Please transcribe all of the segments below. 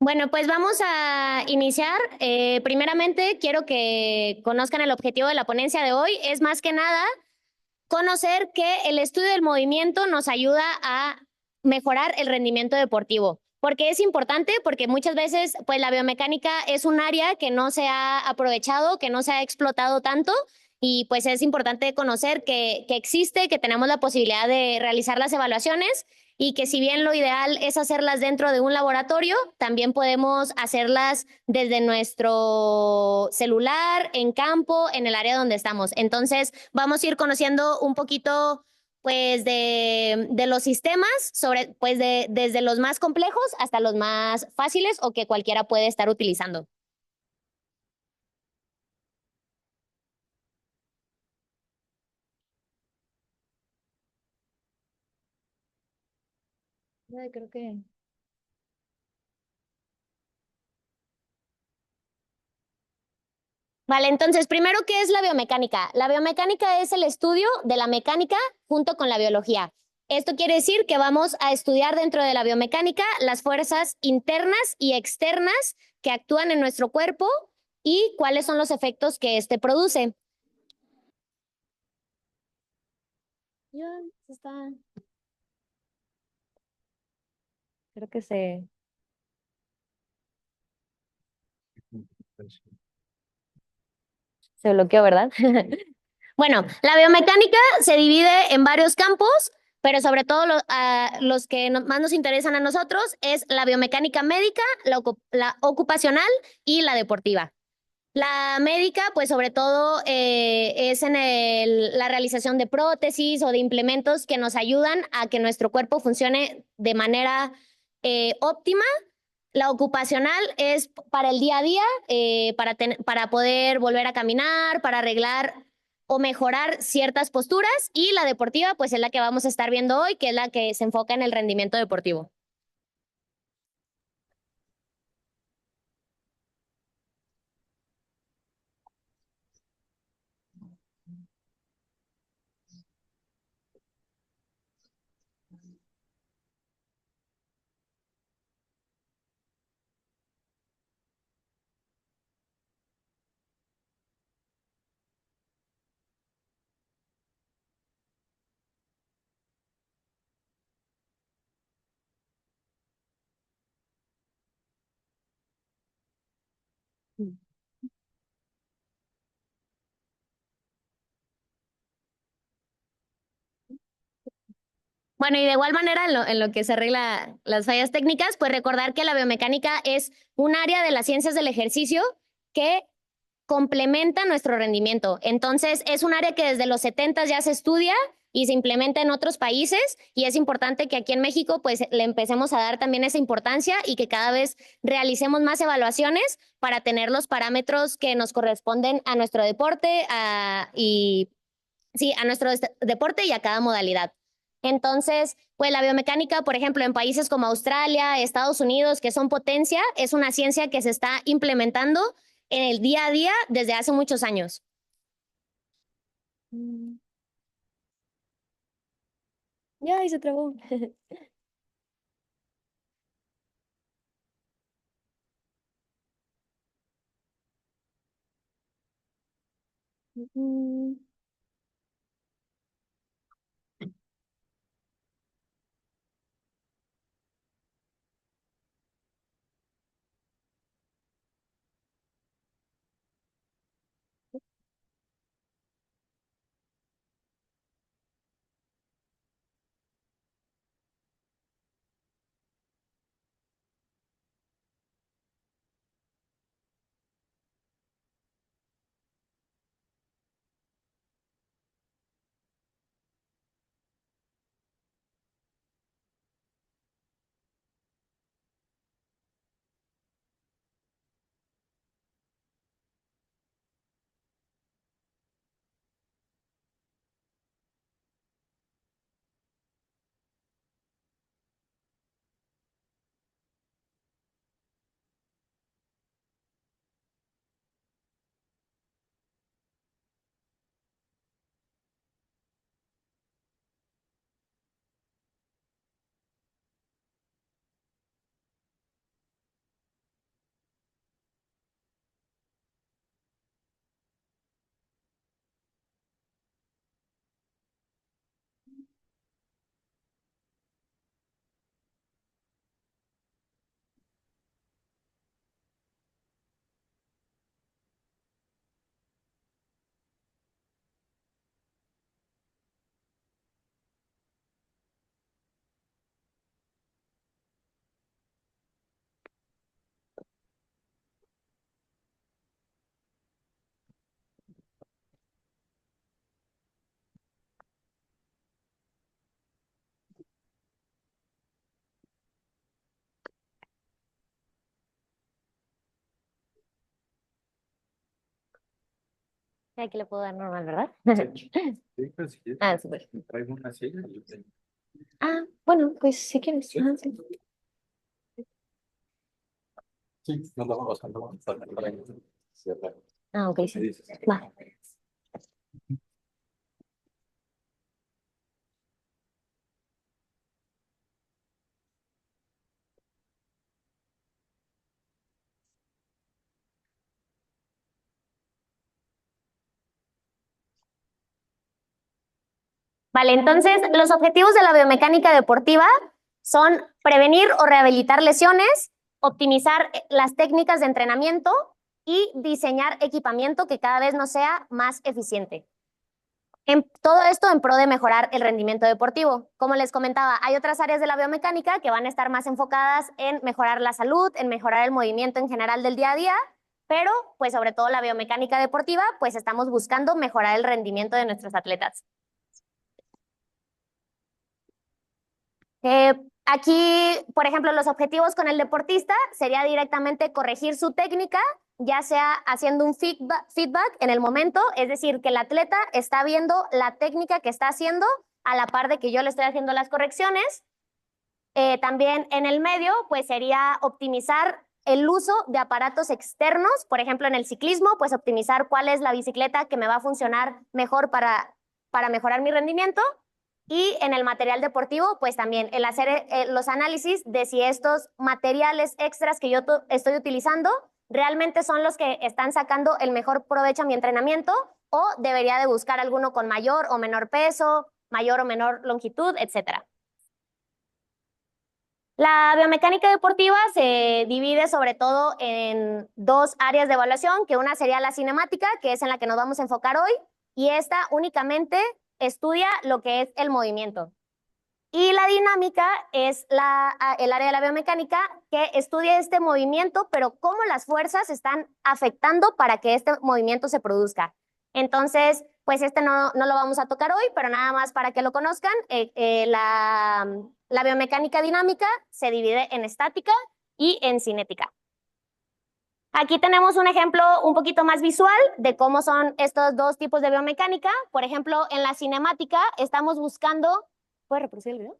Bueno, pues vamos a iniciar. Primeramente, quiero que conozcan el objetivo de la ponencia de hoy. Es más que nada conocer que el estudio del movimiento nos ayuda a mejorar el rendimiento deportivo. ¿Por qué es importante? Porque muchas veces, pues la biomecánica es un área que no se ha aprovechado, que no se ha explotado tanto. Y pues es importante conocer que existe, que tenemos la posibilidad de realizar las evaluaciones y que si bien lo ideal es hacerlas dentro de un laboratorio, también podemos hacerlas desde nuestro celular, en campo, en el área donde estamos. Entonces, vamos a ir conociendo un poquito pues de los sistemas, pues desde los más complejos hasta los más fáciles o que cualquiera puede estar utilizando. Ay, creo que... Vale, entonces, primero, ¿qué es la biomecánica? La biomecánica es el estudio de la mecánica junto con la biología. Esto quiere decir que vamos a estudiar dentro de la biomecánica las fuerzas internas y externas que actúan en nuestro cuerpo y cuáles son los efectos que éste produce. Ya, está, creo que se bloqueó, ¿verdad? Bueno, la biomecánica se divide en varios campos, pero sobre todo los que más nos interesan a nosotros es la biomecánica médica, la ocupacional y la deportiva. La médica, pues sobre todo es en la realización de prótesis o de implementos que nos ayudan a que nuestro cuerpo funcione de manera óptima. La ocupacional es para el día a día, para poder volver a caminar, para arreglar o mejorar ciertas posturas. Y la deportiva, pues es la que vamos a estar viendo hoy, que es la que se enfoca en el rendimiento deportivo. Bueno, y de igual manera, en lo que se arregla las fallas técnicas, pues recordar que la biomecánica es un área de las ciencias del ejercicio que complementa nuestro rendimiento. Entonces, es un área que desde los 70 ya se estudia y se implementa en otros países y es importante que aquí en México pues le empecemos a dar también esa importancia y que cada vez realicemos más evaluaciones para tener los parámetros que nos corresponden a nuestro deporte y sí, a nuestro deporte y a cada modalidad. Entonces, pues la biomecánica, por ejemplo, en países como Australia, Estados Unidos, que son potencia, es una ciencia que se está implementando en el día a día desde hace muchos años. Mm, ya, y se trabó. Mm, Aquí le puedo dar normal, ¿verdad? Sí, pues, sí. Ah, súper. Traigo una silla y yo tengo. Ah, bueno, pues si quieres. Ah, sí. Sí, nos la vamos a pasar. Sí, Ah, ok, ¿qué sí. dices? Va. Vale, entonces los objetivos de la biomecánica deportiva son prevenir o rehabilitar lesiones, optimizar las técnicas de entrenamiento y diseñar equipamiento que cada vez nos sea más eficiente. Todo esto en pro de mejorar el rendimiento deportivo. Como les comentaba, hay otras áreas de la biomecánica que van a estar más enfocadas en mejorar la salud, en mejorar el movimiento en general del día a día, pero pues sobre todo la biomecánica deportiva, pues estamos buscando mejorar el rendimiento de nuestros atletas. Aquí, por ejemplo, los objetivos con el deportista sería directamente corregir su técnica, ya sea haciendo un feedback en el momento, es decir, que el atleta está viendo la técnica que está haciendo a la par de que yo le estoy haciendo las correcciones. También en el medio, pues sería optimizar el uso de aparatos externos, por ejemplo, en el ciclismo, pues optimizar cuál es la bicicleta que me va a funcionar mejor para mejorar mi rendimiento. Y en el material deportivo, pues también el hacer los análisis de si estos materiales extras que yo estoy utilizando realmente son los que están sacando el mejor provecho a mi entrenamiento o debería de buscar alguno con mayor o menor peso, mayor o menor longitud, etcétera. La biomecánica deportiva se divide sobre todo en dos áreas de evaluación, que una sería la cinemática, que es en la que nos vamos a enfocar hoy, y esta únicamente estudia lo que es el movimiento. Y la dinámica es el área de la biomecánica que estudia este movimiento, pero cómo las fuerzas están afectando para que este movimiento se produzca. Entonces, pues este no lo vamos a tocar hoy, pero nada más para que lo conozcan, la biomecánica dinámica se divide en estática y en cinética. Aquí tenemos un ejemplo un poquito más visual de cómo son estos dos tipos de biomecánica. Por ejemplo, en la cinemática estamos buscando... ¿Puedes reproducir el video?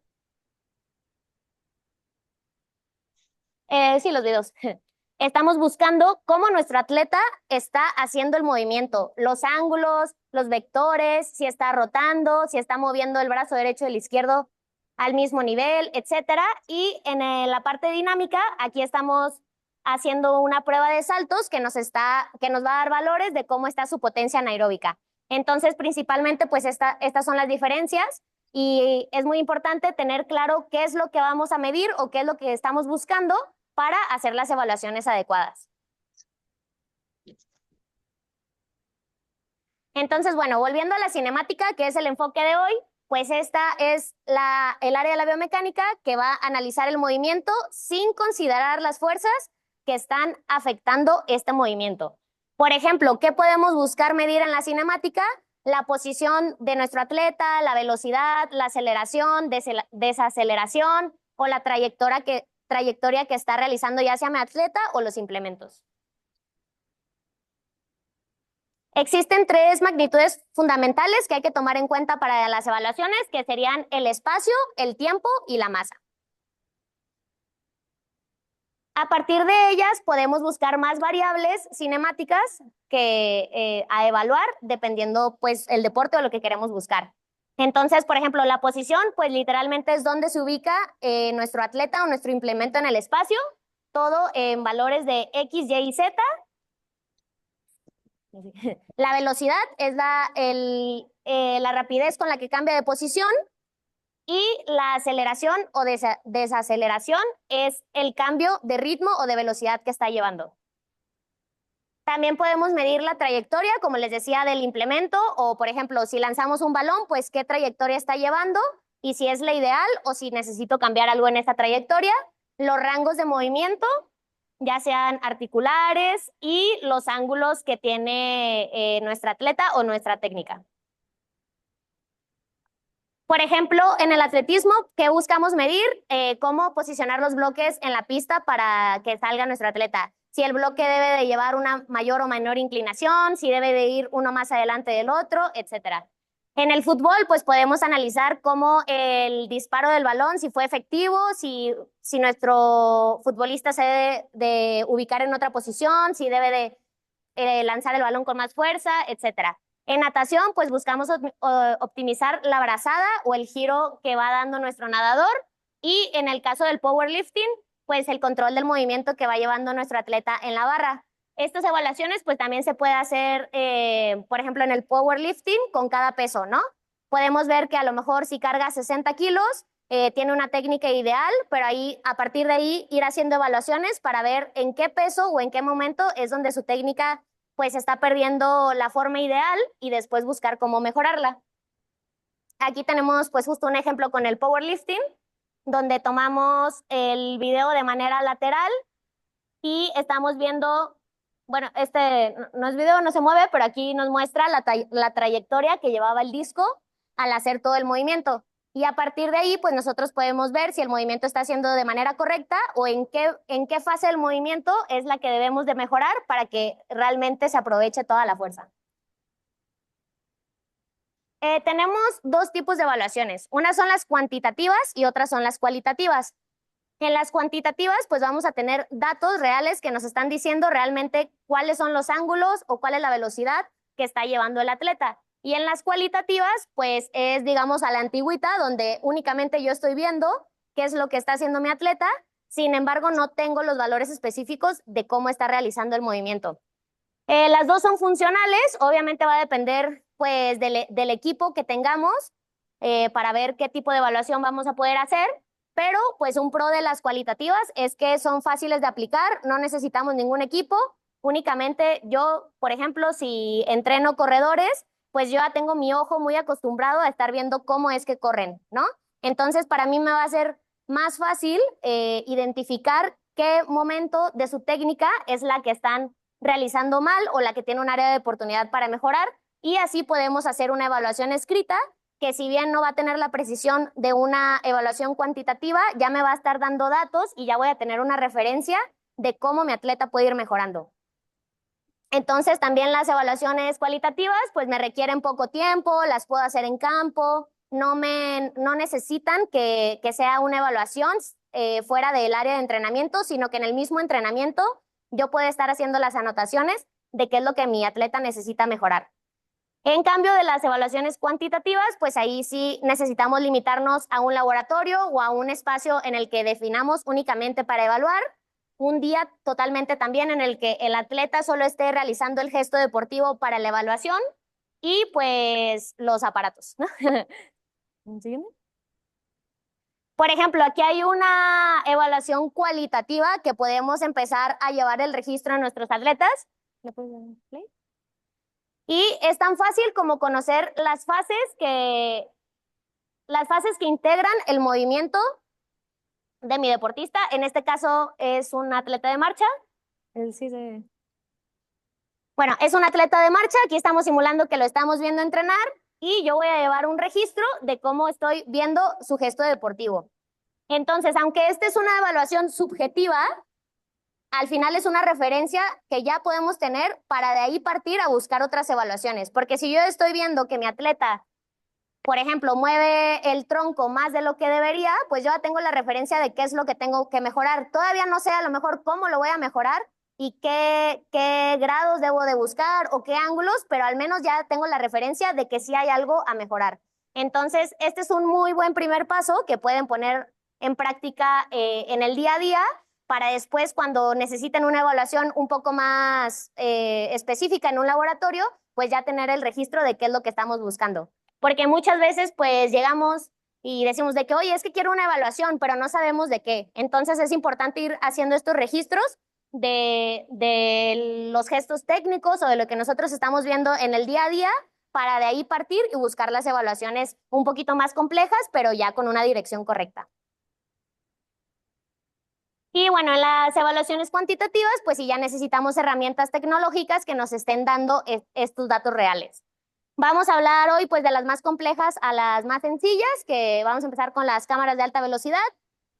Sí, los videos. Estamos buscando cómo nuestro atleta está haciendo el movimiento, los ángulos, los vectores, si está rotando, si está moviendo el brazo derecho y el izquierdo al mismo nivel, etcétera. Y en la parte dinámica, aquí estamos haciendo una prueba de saltos que nos va a dar valores de cómo está su potencia anaeróbica. Entonces, principalmente, pues estas son las diferencias y es muy importante tener claro qué es lo que vamos a medir o qué es lo que estamos buscando para hacer las evaluaciones adecuadas. Entonces, bueno, volviendo a la cinemática, que es el enfoque de hoy, pues esta es el área de la biomecánica que va a analizar el movimiento sin considerar las fuerzas que están afectando este movimiento. Por ejemplo, ¿qué podemos buscar medir en la cinemática? La posición de nuestro atleta, la velocidad, la aceleración, desaceleración o la trayectoria que está realizando ya sea mi atleta o los implementos. Existen tres magnitudes fundamentales que hay que tomar en cuenta para las evaluaciones, que serían el espacio, el tiempo y la masa. A partir de ellas podemos buscar más variables cinemáticas a evaluar dependiendo pues el deporte o lo que queremos buscar. Entonces, por ejemplo, la posición pues literalmente es donde se ubica nuestro atleta o nuestro implemento en el espacio, todo en valores de X, Y y Z. La velocidad es la rapidez con la que cambia de posición y la aceleración o desaceleración es el cambio de ritmo o de velocidad que está llevando. También podemos medir la trayectoria, como les decía, del implemento o, por ejemplo, si lanzamos un balón, pues qué trayectoria está llevando y si es la ideal o si necesito cambiar algo en esta trayectoria. Los rangos de movimiento, ya sean articulares y los ángulos que tiene nuestra atleta o nuestra técnica. Por ejemplo, en el atletismo, ¿qué buscamos medir? Cómo posicionar los bloques en la pista para que salga nuestro atleta. si el bloque debe de llevar una mayor o menor inclinación, si debe de ir uno más adelante del otro, etcétera. En el fútbol, pues podemos analizar cómo el disparo del balón, si fue efectivo, si nuestro futbolista se debe de ubicar en otra posición, si debe de lanzar el balón con más fuerza, etcétera. En natación, pues buscamos optimizar la brazada o el giro que va dando nuestro nadador. Y en el caso del powerlifting, pues el control del movimiento que va llevando nuestro atleta en la barra. Estas evaluaciones, pues también se puede hacer, por ejemplo, en el powerlifting con cada peso, ¿no? Podemos ver que a lo mejor si carga 60 kilos, tiene una técnica ideal, pero ahí, a partir de ahí, ir haciendo evaluaciones para ver en qué peso o en qué momento es donde su técnica pues está perdiendo la forma ideal y después buscar cómo mejorarla. Aquí tenemos pues justo un ejemplo con el powerlifting, donde tomamos el video de manera lateral y estamos viendo, bueno, este no es video, no se mueve, pero aquí nos muestra la trayectoria que llevaba el disco al hacer todo el movimiento. Y a partir de ahí, pues nosotros podemos ver si el movimiento está haciendo de manera correcta o en qué fase del movimiento es la que debemos de mejorar para que realmente se aproveche toda la fuerza. Tenemos dos tipos de evaluaciones. Unas son las cuantitativas y otras son las cualitativas. En las cuantitativas, pues vamos a tener datos reales que nos están diciendo realmente cuáles son los ángulos o cuál es la velocidad que está llevando el atleta. Y en las cualitativas, pues es, digamos, a la antigüita, donde únicamente yo estoy viendo qué es lo que está haciendo mi atleta, sin embargo, no tengo los valores específicos de cómo está realizando el movimiento. Las dos son funcionales, obviamente va a depender, pues, del equipo que tengamos para ver qué tipo de evaluación vamos a poder hacer, pero, pues, un pro de las cualitativas es que son fáciles de aplicar, no necesitamos ningún equipo, únicamente yo, por ejemplo, si entreno corredores, pues yo ya tengo mi ojo muy acostumbrado a estar viendo cómo es que corren, ¿no? Entonces, para mí me va a ser más fácil identificar qué momento de su técnica es la que están realizando mal o la que tiene un área de oportunidad para mejorar, y así podemos hacer una evaluación escrita que, si bien no va a tener la precisión de una evaluación cuantitativa, ya me va a estar dando datos y ya voy a tener una referencia de cómo mi atleta puede ir mejorando. Entonces, también las evaluaciones cualitativas, pues me requieren poco tiempo, las puedo hacer en campo, no necesitan que sea una evaluación fuera del área de entrenamiento, sino que en el mismo entrenamiento yo puedo estar haciendo las anotaciones de qué es lo que mi atleta necesita mejorar. En cambio de las evaluaciones cuantitativas, pues ahí sí necesitamos limitarnos a un laboratorio o a un espacio en el que definamos únicamente para evaluar, un día totalmente también en el que el atleta solo esté realizando el gesto deportivo para la evaluación y pues los aparatos. ¿Siguiente? Por ejemplo, aquí hay una evaluación cualitativa que podemos empezar a llevar el registro de nuestros atletas. ¿Le puedes dar play? Y es tan fácil como conocer las fases que integran el movimiento de mi deportista. En este caso es un atleta de marcha. Bueno, es un atleta de marcha. Aquí estamos simulando que lo estamos viendo entrenar y yo voy a llevar un registro de cómo estoy viendo su gesto deportivo. Entonces, aunque esta es una evaluación subjetiva, al final es una referencia que ya podemos tener para de ahí partir a buscar otras evaluaciones. Porque si yo estoy viendo que mi atleta, por ejemplo, mueve el tronco más de lo que debería, pues yo ya tengo la referencia de qué es lo que tengo que mejorar. Todavía no sé a lo mejor cómo lo voy a mejorar y qué grados debo de buscar o qué ángulos, pero al menos ya tengo la referencia de que sí hay algo a mejorar. Entonces, este es un muy buen primer paso que pueden poner en práctica en el día a día, para después, cuando necesiten una evaluación un poco más específica en un laboratorio, pues ya tener el registro de qué es lo que estamos buscando. Porque muchas veces pues llegamos y decimos de que, oye, es que quiero una evaluación, pero no sabemos de qué. Entonces es importante ir haciendo estos registros de los gestos técnicos o de lo que nosotros estamos viendo en el día a día, para de ahí partir y buscar las evaluaciones un poquito más complejas, pero ya con una dirección correcta. Y bueno, en las evaluaciones cuantitativas, pues sí ya necesitamos herramientas tecnológicas que nos estén dando estos datos reales. Vamos a hablar hoy pues de las más complejas a las más sencillas, que vamos a empezar con las cámaras de alta velocidad.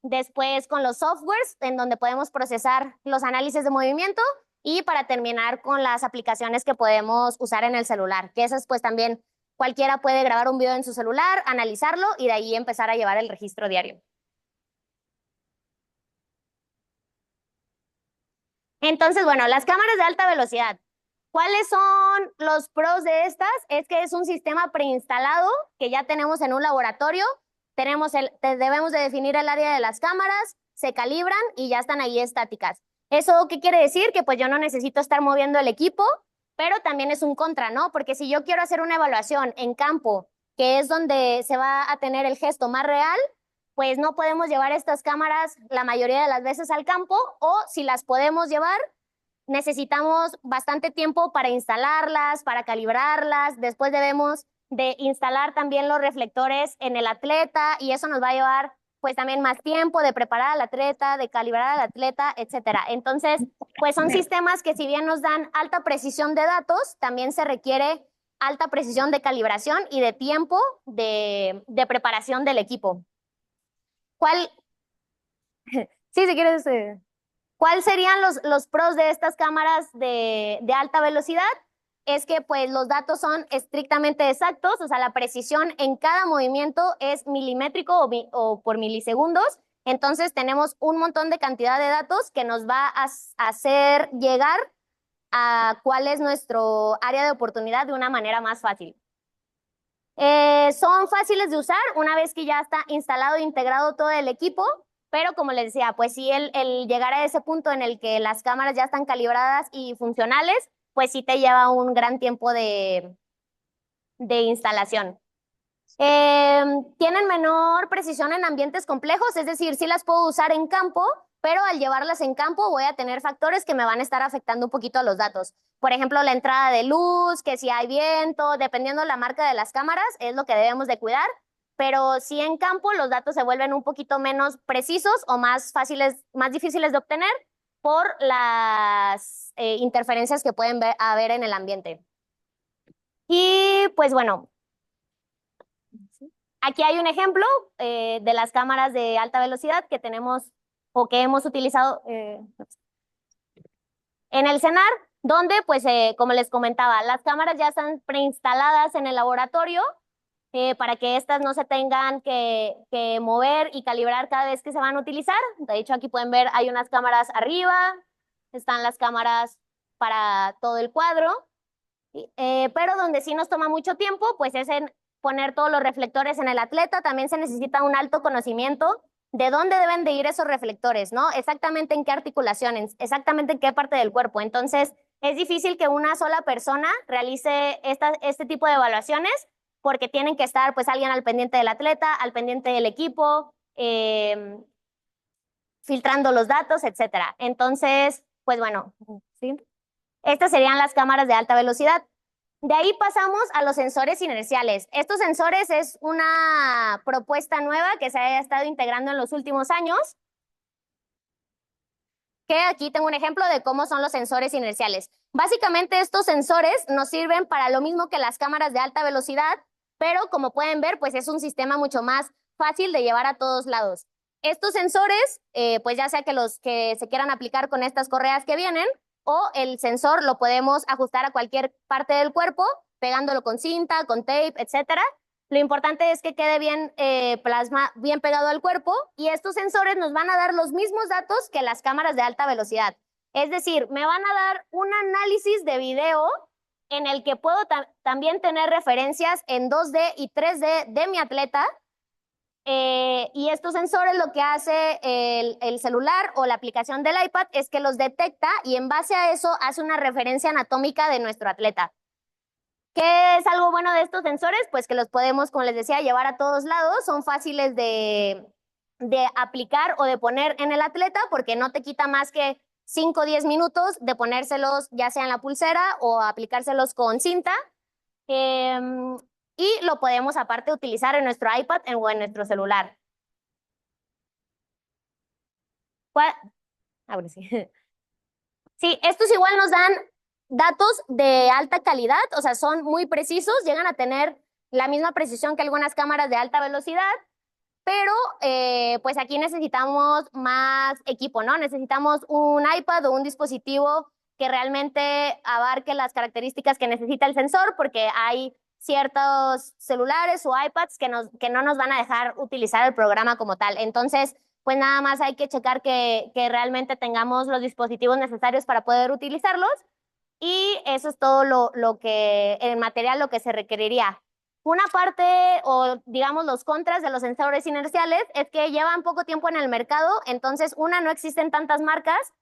después con los softwares, en donde podemos procesar los análisis de movimiento, y para terminar con las aplicaciones que podemos usar en el celular, que esas pues también cualquiera puede grabar un video en su celular, analizarlo y de ahí empezar a llevar el registro diario. Entonces, bueno, las cámaras de alta velocidad. ¿Cuáles son los pros de estas? Es que es un sistema preinstalado que ya tenemos en un laboratorio. Debemos de definir el área de las cámaras, se calibran y ya están ahí estáticas. ¿Eso qué quiere decir? Que pues yo no necesito estar moviendo el equipo, pero también es un contra, ¿no? Porque si yo quiero hacer una evaluación en campo, que es donde se va a tener el gesto más real, pues no podemos llevar estas cámaras la mayoría de las veces al campo, o si las podemos llevar, necesitamos bastante tiempo para instalarlas, para calibrarlas. Después debemos de instalar también los reflectores en el atleta y eso nos va a llevar pues también más tiempo de preparar al atleta, de calibrar al atleta, etcétera. Entonces, pues son sistemas que si bien nos dan alta precisión de datos, también se requiere alta precisión de calibración y de tiempo de preparación del equipo. ¿Cuál? Sí, si quieres. ¿Cuáles serían los pros de estas cámaras de alta velocidad? Es que pues los datos son estrictamente exactos, o sea, la precisión en cada movimiento es milimétrico o por milisegundos. Entonces tenemos un montón de cantidad de datos que nos va a hacer llegar a cuál es nuestro área de oportunidad de una manera más fácil. Son fáciles de usar una vez que ya está instalado e integrado todo el equipo, pero como les decía, pues sí, el llegar a ese punto en el que las cámaras ya están calibradas y funcionales, pues sí te lleva un gran tiempo de instalación. Tienen menor precisión en ambientes complejos, es decir, sí las puedo usar en campo, pero al llevarlas en campo voy a tener factores que me van a estar afectando un poquito a los datos. Por ejemplo, la entrada de luz, que si hay viento, dependiendo de la marca de las cámaras, es lo que debemos de cuidar. Pero si en campo los datos se vuelven un poquito menos precisos o más fáciles, más difíciles de obtener por las interferencias que pueden haber en el ambiente. Y pues bueno, aquí hay un ejemplo de las cámaras de alta velocidad que tenemos o que hemos utilizado en el CENAR, donde, pues, como les comentaba, las cámaras ya están preinstaladas en el laboratorio para que estas no se tengan que mover y calibrar cada vez que se van a utilizar. De hecho, aquí pueden ver, hay unas cámaras arriba, están las cámaras para todo el cuadro, pero donde sí nos toma mucho tiempo, pues es en poner todos los reflectores en el atleta. También se necesita un alto conocimiento de dónde deben de ir esos reflectores, ¿no? Exactamente en qué articulaciones, exactamente en qué parte del cuerpo. Entonces, es difícil que una sola persona realice este tipo de evaluaciones porque tienen que estar pues alguien al pendiente del atleta, al pendiente del equipo, filtrando los datos, etcétera. Entonces, pues bueno, ¿sí? Estas serían las cámaras de alta velocidad. De ahí pasamos a los sensores inerciales. Estos sensores es una propuesta nueva que se ha estado integrando en los últimos años, que aquí tengo un ejemplo de cómo son los sensores inerciales. Básicamente estos sensores nos sirven para lo mismo que las cámaras de alta velocidad, pero como pueden ver, pues es un sistema mucho más fácil de llevar a todos lados. Estos sensores, pues ya sea que los que se quieran aplicar con estas correas que vienen, o el sensor lo podemos ajustar a cualquier parte del cuerpo, pegándolo con cinta, con tape, etcétera. Lo importante es que quede bien bien pegado al cuerpo, y estos sensores nos van a dar los mismos datos que las cámaras de alta velocidad. Es decir, me van a dar un análisis de video en el que puedo también tener referencias en 2D y 3D de mi atleta. Y estos sensores, lo que hace el celular o la aplicación del iPad es que los detecta y en base a eso hace una referencia anatómica de nuestro atleta. ¿Qué es algo bueno de estos sensores? Pues que los podemos, como les decía, llevar a todos lados. Son fáciles de aplicar o de poner en el atleta porque no te quita más que 5 o 10 minutos de ponérselos ya sea en la pulsera o aplicárselos con cinta. Y lo podemos aparte utilizar en nuestro iPad o en nuestro celular. Ahora sí. Sí, estos igual nos dan datos de alta calidad, o sea, son muy precisos, llegan a tener la misma precisión que algunas cámaras de alta velocidad. pero pues aquí necesitamos más equipo, ¿no? Necesitamos un iPad o un dispositivo que realmente abarque las características que necesita el sensor, porque hay ciertos celulares o iPads que no nos van a dejar utilizar el programa como tal. Entonces, pues nada más hay que checar que realmente tengamos los dispositivos necesarios para poder utilizarlos. Y eso es todo lo que, el material, lo que se requeriría. Una parte, o digamos los contras de los sensores inerciales, es que llevan poco tiempo en el mercado, entonces una, no existen tantas marcas,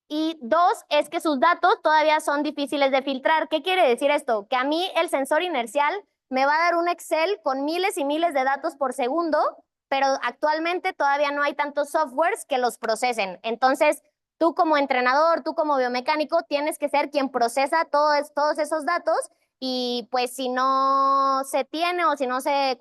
y dos, es que sus datos todavía son difíciles de filtrar. ¿Qué quiere decir esto? Que a mí el sensor inercial me va a dar un Excel con miles y miles de datos por segundo, pero actualmente todavía no hay tantos softwares que los procesen. Entonces, tú como entrenador, tú como biomecánico, tienes que ser quien procesa todos esos datos, y pues si no se tiene o si no se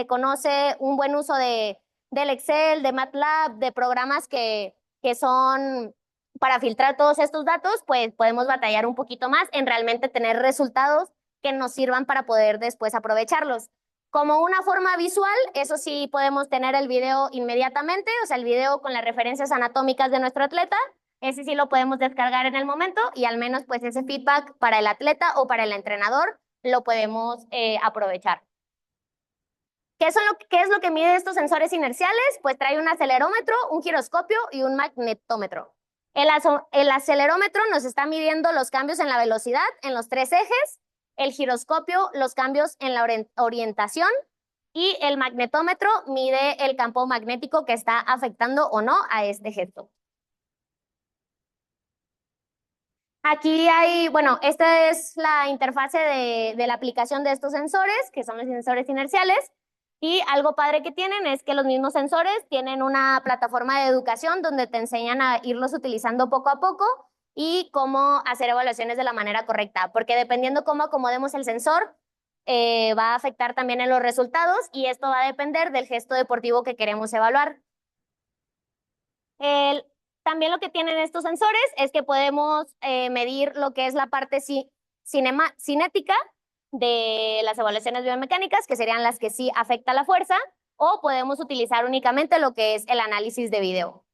conoce un buen uso del Excel, de MATLAB, de programas que son para filtrar todos estos datos, pues podemos batallar un poquito más en realmente tener resultados que nos sirvan para poder después aprovecharlos. Como una forma visual, eso sí podemos tener el video inmediatamente, o sea, el video con las referencias anatómicas de nuestro atleta, ese sí lo podemos descargar en el momento, y al menos pues ese feedback para el atleta o para el entrenador lo podemos aprovechar. ¿Qué es lo que mide estos sensores inerciales? Pues trae un acelerómetro, un giroscopio y un magnetómetro. El acelerómetro nos está midiendo los cambios en la velocidad en los tres ejes, el giroscopio los cambios en la orientación, y el magnetómetro mide el campo magnético que está afectando o no a este gesto. Aquí hay, bueno, esta es la interfase de la aplicación de estos sensores, que son los sensores inerciales. Y algo padre que tienen es que los mismos sensores tienen una plataforma de educación donde te enseñan a irlos utilizando poco a poco y cómo hacer evaluaciones de la manera correcta, porque dependiendo cómo acomodemos el sensor, va a afectar también en los resultados, y esto va a depender del gesto deportivo que queremos evaluar. El, También lo que tienen estos sensores es que podemos medir lo que es la parte cinética de las evaluaciones biomecánicas, que serían las que sí afecta la fuerza, o podemos utilizar únicamente lo que es el análisis de video.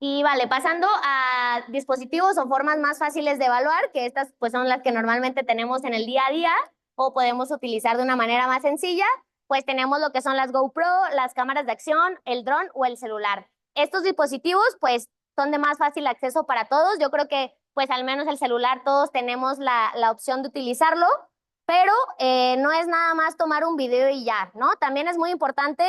Y vale, pasando a dispositivos o formas más fáciles de evaluar, que estas pues son las que normalmente tenemos en el día a día o podemos utilizar de una manera más sencilla, pues tenemos lo que son las GoPro, las cámaras de acción, el dron o el celular. Estos dispositivos pues son de más fácil acceso para todos. Yo creo que pues al menos el celular todos tenemos la opción de utilizarlo, pero no es nada más tomar un video y ya, ¿no? También es muy importante,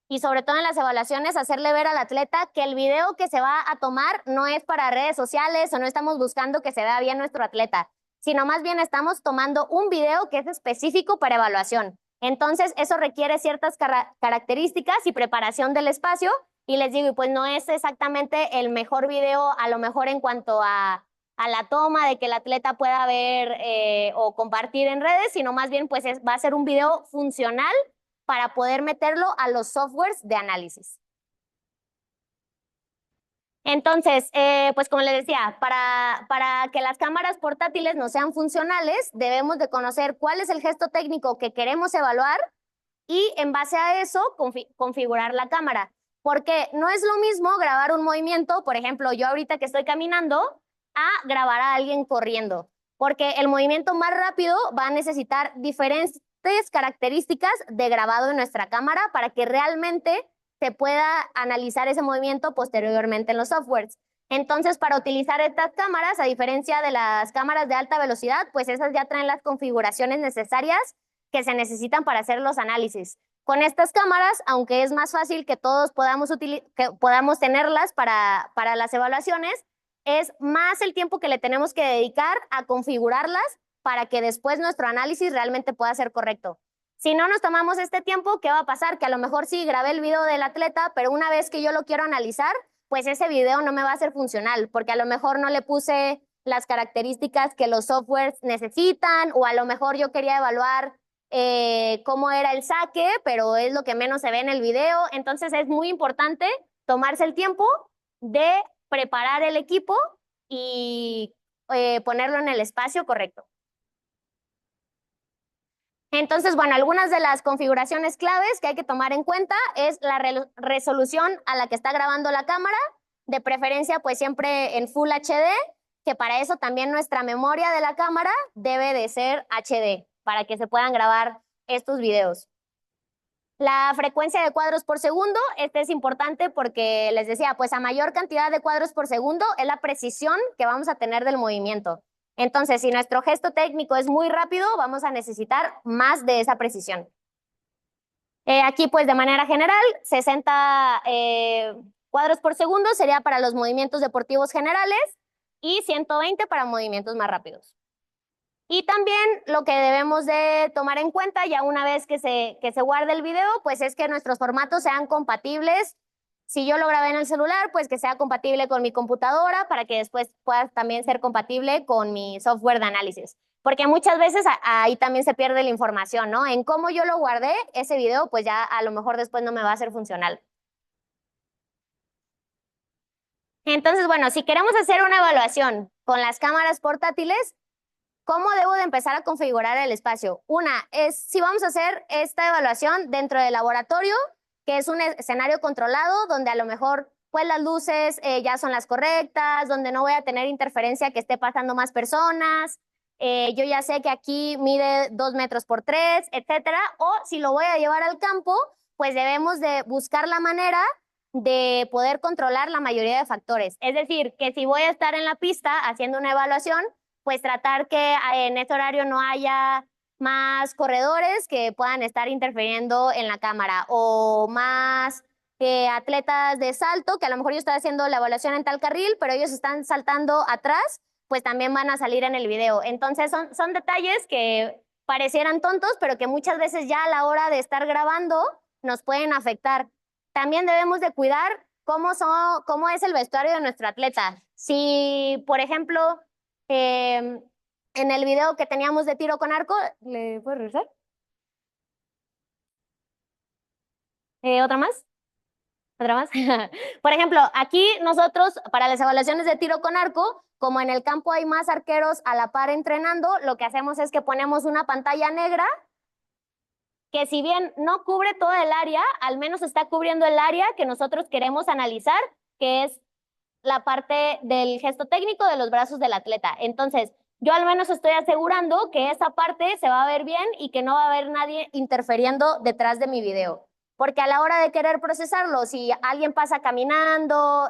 y sobre todo en las evaluaciones, hacerle ver al atleta que el video que se va a tomar no es para redes sociales, o no estamos buscando que se vea bien nuestro atleta, sino más bien estamos tomando un video que es específico para evaluación. Entonces, eso requiere ciertas características y preparación del espacio, y les digo, y pues no es exactamente el mejor video, a lo mejor en cuanto a la toma de que el atleta pueda ver o compartir en redes, sino más bien pues va a ser un video funcional para poder meterlo a los softwares de análisis. Entonces, pues como les decía, para que las cámaras portátiles no sean funcionales, debemos de conocer cuál es el gesto técnico que queremos evaluar, y en base a eso configurar la cámara. Porque no es lo mismo grabar un movimiento, por ejemplo, yo ahorita que estoy caminando, a grabar a alguien corriendo, porque el movimiento más rápido va a necesitar diferentes características de grabado en nuestra cámara para que realmente se pueda analizar ese movimiento posteriormente en los softwares. Entonces, para utilizar estas cámaras, a diferencia de las cámaras de alta velocidad, pues esas ya traen las configuraciones necesarias que se necesitan para hacer los análisis. Con estas cámaras, aunque es más fácil que todos podamos tenerlas para las evaluaciones, es más el tiempo que le tenemos que dedicar a configurarlas para que después nuestro análisis realmente pueda ser correcto. Si no nos tomamos este tiempo, ¿qué va a pasar? Que a lo mejor sí grabé el video del atleta, pero una vez que yo lo quiero analizar, pues ese video no me va a ser funcional, porque a lo mejor no le puse las características que los softwares necesitan, o a lo mejor yo quería evaluar cómo era el saque, pero es lo que menos se ve en el video. Entonces es muy importante tomarse el tiempo de preparar el equipo y ponerlo en el espacio correcto. Entonces, bueno, algunas de las configuraciones claves que hay que tomar en cuenta es la resolución a la que está grabando la cámara, de preferencia pues siempre en Full HD, que para eso también nuestra memoria de la cámara debe de ser HD, para que se puedan grabar estos videos. La frecuencia de cuadros por segundo, este es importante porque les decía, pues a mayor cantidad de cuadros por segundo es la precisión que vamos a tener del movimiento. Entonces, si nuestro gesto técnico es muy rápido, vamos a necesitar más de esa precisión. Aquí, pues de manera general, 60 cuadros por segundo sería para los movimientos deportivos generales y 120 para movimientos más rápidos. Y también lo que debemos de tomar en cuenta ya una vez que se guarde el video, pues es que nuestros formatos sean compatibles. Si yo lo grabé en el celular, pues que sea compatible con mi computadora para que después pueda también ser compatible con mi software de análisis. Porque muchas veces ahí también se pierde la información, ¿no? En cómo yo lo guardé ese video, pues ya a lo mejor después no me va a ser funcional. Entonces, bueno, si queremos hacer una evaluación con las cámaras portátiles, ¿cómo debo de empezar a configurar el espacio? Una es si vamos a hacer esta evaluación dentro del laboratorio, que es un escenario controlado donde a lo mejor pues las luces ya son las correctas, donde no voy a tener interferencia que esté pasando más personas. Yo ya sé que aquí mide 2 metros por 3, etcétera. O si lo voy a llevar al campo, pues debemos de buscar la manera de poder controlar la mayoría de factores. Es decir, que si voy a estar en la pista haciendo una evaluación, pues tratar que en este horario no haya más corredores que puedan estar interfiriendo en la cámara o más atletas de salto, que a lo mejor yo estoy haciendo la evaluación en tal carril, pero ellos están saltando atrás, pues también van a salir en el video. Entonces son detalles que parecieran tontos, pero que muchas veces ya a la hora de estar grabando nos pueden afectar. También debemos de cuidar cómo es el vestuario de nuestro atleta. Si, por ejemplo, en el video que teníamos de tiro con arco, ¿le puedo regresar? ¿Otra más? ¿Otra más? Por ejemplo, aquí nosotros, para las evaluaciones de tiro con arco, como en el campo hay más arqueros a la par entrenando, lo que hacemos es que ponemos una pantalla negra que si bien no cubre todo el área, al menos está cubriendo el área que nosotros queremos analizar, que es la parte del gesto técnico de los brazos del atleta. Entonces, yo al menos estoy asegurando que esa parte se va a ver bien y que no va a haber nadie interfiriendo detrás de mi video. Porque a la hora de querer procesarlo, si alguien pasa caminando,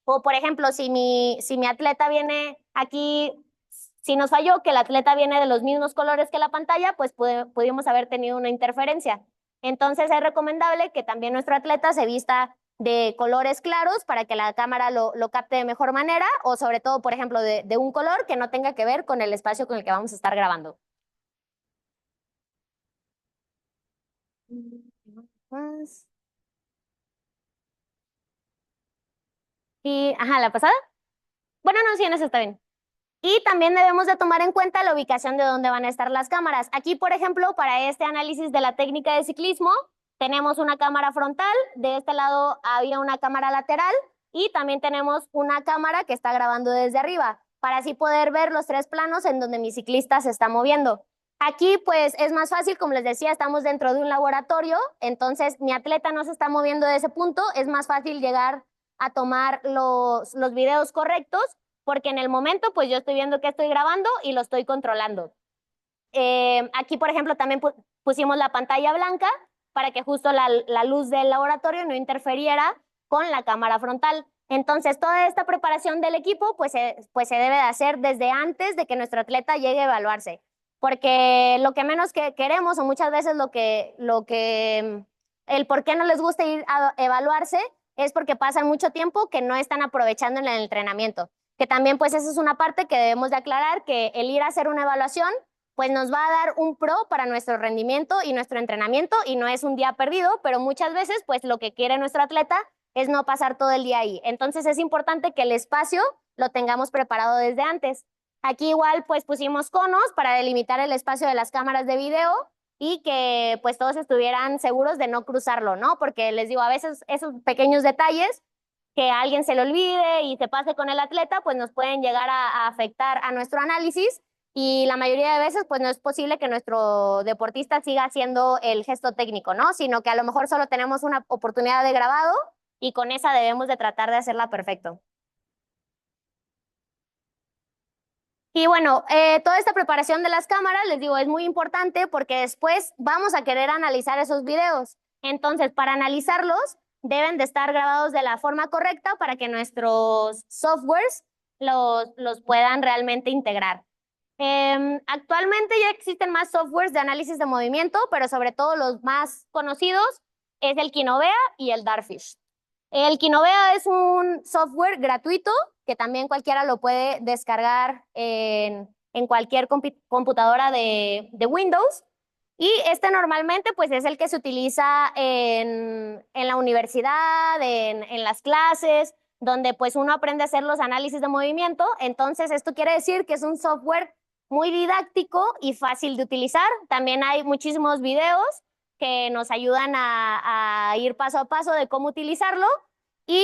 o por ejemplo, si mi atleta viene aquí, si nos falló que el atleta viene de los mismos colores que la pantalla, pues pudimos haber tenido una interferencia. Entonces es recomendable que también nuestro atleta se vista de colores claros para que la cámara lo capte de mejor manera o sobre todo, por ejemplo, de un color que no tenga que ver con el espacio con el que vamos a estar grabando. Y, ajá, la pasada. Bueno, no, sí, en eso está bien. Y también debemos de tomar en cuenta la ubicación de dónde van a estar las cámaras. Aquí, por ejemplo, para este análisis de la técnica de ciclismo, tenemos una cámara frontal, de este lado había una cámara lateral y también tenemos una cámara que está grabando desde arriba, para así poder ver los 3 planos en donde mi ciclista se está moviendo. Aquí, pues, es más fácil, como les decía, estamos dentro de un laboratorio, entonces mi atleta no se está moviendo de ese punto, es más fácil llegar a tomar los videos correctos porque en el momento pues yo estoy viendo que estoy grabando y lo estoy controlando. Aquí, por ejemplo, también pusimos la pantalla blanca para que justo la luz del laboratorio no interferiera con la cámara frontal. Entonces, toda esta preparación del equipo pues se debe de hacer desde antes de que nuestro atleta llegue a evaluarse. Porque lo que menos que queremos o muchas veces el por qué no les gusta ir a evaluarse es porque pasan mucho tiempo que no están aprovechando en el entrenamiento. Que también pues esa es una parte que debemos de aclarar, que el ir a hacer una evaluación pues nos va a dar un pro para nuestro rendimiento y nuestro entrenamiento y no es un día perdido, pero muchas veces pues lo que quiere nuestro atleta es no pasar todo el día ahí. Entonces es importante que el espacio lo tengamos preparado desde antes. Aquí igual pues pusimos conos para delimitar el espacio de las cámaras de video y que pues todos estuvieran seguros de no cruzarlo, ¿no? Porque les digo, a veces esos pequeños detalles que a alguien se le olvide y se pase con el atleta, pues nos pueden llegar a afectar a nuestro análisis y la mayoría de veces pues no es posible que nuestro deportista siga haciendo el gesto técnico, ¿no? Sino que a lo mejor solo tenemos una oportunidad de grabado y con esa debemos de tratar de hacerla perfecto. Y bueno, toda esta preparación de las cámaras, les digo, es muy importante porque después vamos a querer analizar esos videos. Entonces, para analizarlos, deben de estar grabados de la forma correcta para que nuestros softwares los puedan realmente integrar. Actualmente ya existen más softwares de análisis de movimiento, pero sobre todo los más conocidos es el Kinovea y el Darfish. El Kinovea es un software gratuito que también cualquiera lo puede descargar en cualquier computadora de Windows. Y este normalmente pues es el que se utiliza en la universidad, en las clases, donde pues uno aprende a hacer los análisis de movimiento. Entonces esto quiere decir que es un software muy didáctico y fácil de utilizar. También hay muchísimos videos que nos ayudan a ir paso a paso de cómo utilizarlo y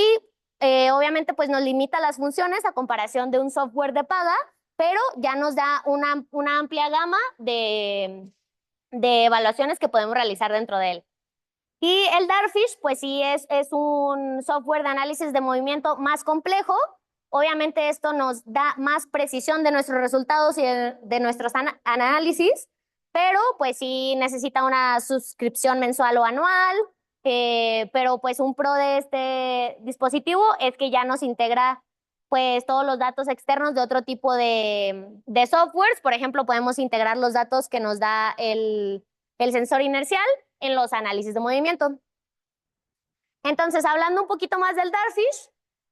obviamente pues nos limita las funciones a comparación de un software de paga, pero ya nos da una amplia gama de evaluaciones que podemos realizar dentro de él. Y el Darfish, pues sí, es un software de análisis de movimiento más complejo. Obviamente esto nos da más precisión de nuestros resultados y de nuestros análisis, pero pues sí necesita una suscripción mensual o anual. Pero pues un pro de este dispositivo es que ya nos integra pues todos los datos externos de otro tipo de softwares. Por ejemplo, podemos integrar los datos que nos da el sensor inercial en los análisis de movimiento. Entonces, hablando un poquito más del Darfish,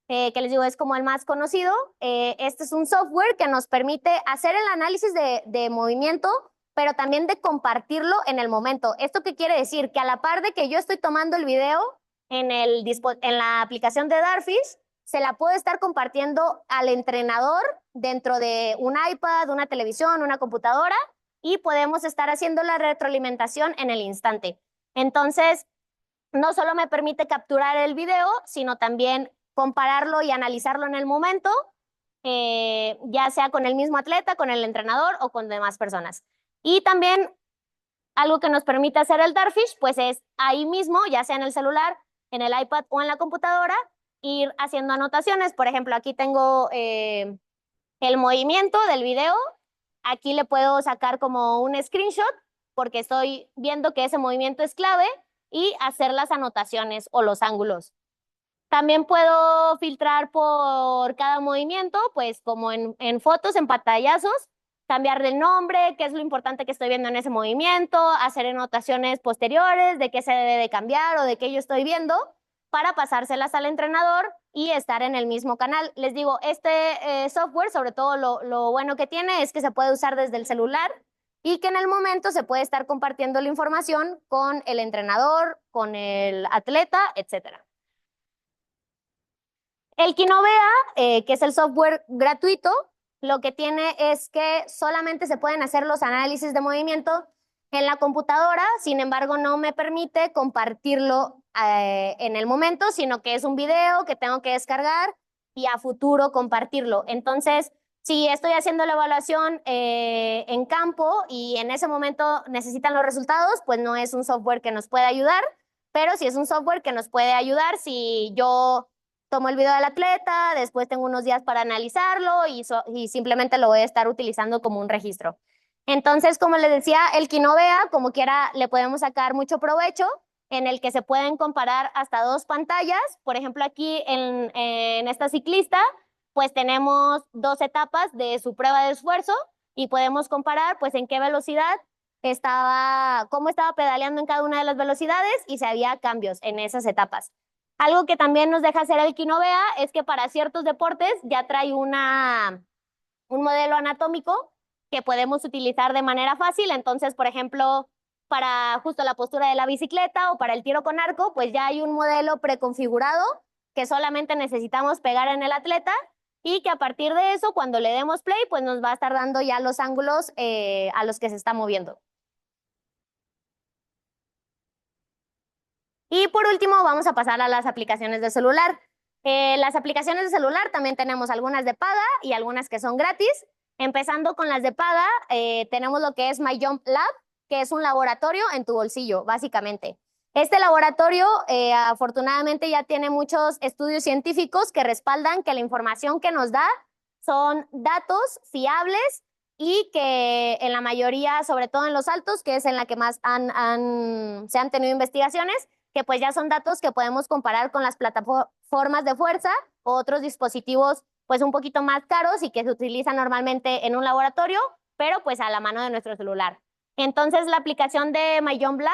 que les digo es como el más conocido, este es un software que nos permite hacer el análisis de movimiento, pero también de compartirlo en el momento. ¿Esto qué quiere decir? Que a la par de que yo estoy tomando el video en la aplicación de Darfish, se la puedo estar compartiendo al entrenador dentro de un iPad, una televisión, una computadora, y podemos estar haciendo la retroalimentación en el instante. Entonces, no solo me permite capturar el video, sino también compararlo y analizarlo en el momento, ya sea con el mismo atleta, con el entrenador o con demás personas. Y también algo que nos permite hacer el Darfish, pues es ahí mismo, ya sea en el celular, en el iPad o en la computadora, ir haciendo anotaciones. Por ejemplo, aquí tengo el movimiento del video. Aquí le puedo sacar como un screenshot porque estoy viendo que ese movimiento es clave y hacer las anotaciones o los ángulos. También puedo filtrar por cada movimiento, pues como en fotos, en pantallazos, cambiarle el nombre, qué es lo importante que estoy viendo en ese movimiento, hacer anotaciones posteriores de qué se debe de cambiar o de qué yo estoy viendo para pasárselas al entrenador y estar en el mismo canal. Les digo, este software, sobre todo lo bueno que tiene es que se puede usar desde el celular y que en el momento se puede estar compartiendo la información con el entrenador, con el atleta, etcétera. El Kinovea, que es el software gratuito, lo que tiene es que solamente se pueden hacer los análisis de movimiento en la computadora, sin embargo no me permite compartirlo en el momento, sino que es un video que tengo que descargar y a futuro compartirlo. Entonces, si estoy haciendo la evaluación en campo y en ese momento necesitan los resultados, pues no es un software que nos puede ayudar, pero sí es un software que nos puede ayudar si yo tomo el video del atleta, después tengo unos días para analizarlo y simplemente lo voy a estar utilizando como un registro. Entonces, como les decía, el Kinovea, como quiera, le podemos sacar mucho provecho en el que se pueden comparar hasta dos pantallas. Por ejemplo, aquí en esta ciclista, pues tenemos dos etapas de su prueba de esfuerzo y podemos comparar pues en qué velocidad cómo estaba pedaleando en cada una de las velocidades y si había cambios en esas etapas. Algo que también nos deja hacer el Kinovea es que para ciertos deportes ya trae un modelo anatómico que podemos utilizar de manera fácil. Entonces, por ejemplo, para justo la postura de la bicicleta o para el tiro con arco, pues ya hay un modelo preconfigurado que solamente necesitamos pegar en el atleta y que a partir de eso, cuando le demos play, pues nos va a estar dando ya los ángulos a los que se está moviendo. Y por último, vamos a pasar a las aplicaciones de celular. Las aplicaciones de celular también tenemos algunas de paga y algunas que son gratis. Empezando con las de paga, tenemos lo que es My Jump Lab, que es un laboratorio en tu bolsillo, básicamente. Este laboratorio, afortunadamente, ya tiene muchos estudios científicos que respaldan que la información que nos da son datos fiables y que en la mayoría, sobre todo en los altos, que es en la que más se han tenido investigaciones, que pues ya son datos que podemos comparar con las plataformas de fuerza o otros dispositivos pues un poquito más caros y que se utilizan normalmente en un laboratorio, pero pues a la mano de nuestro celular. Entonces la aplicación de My Young Lab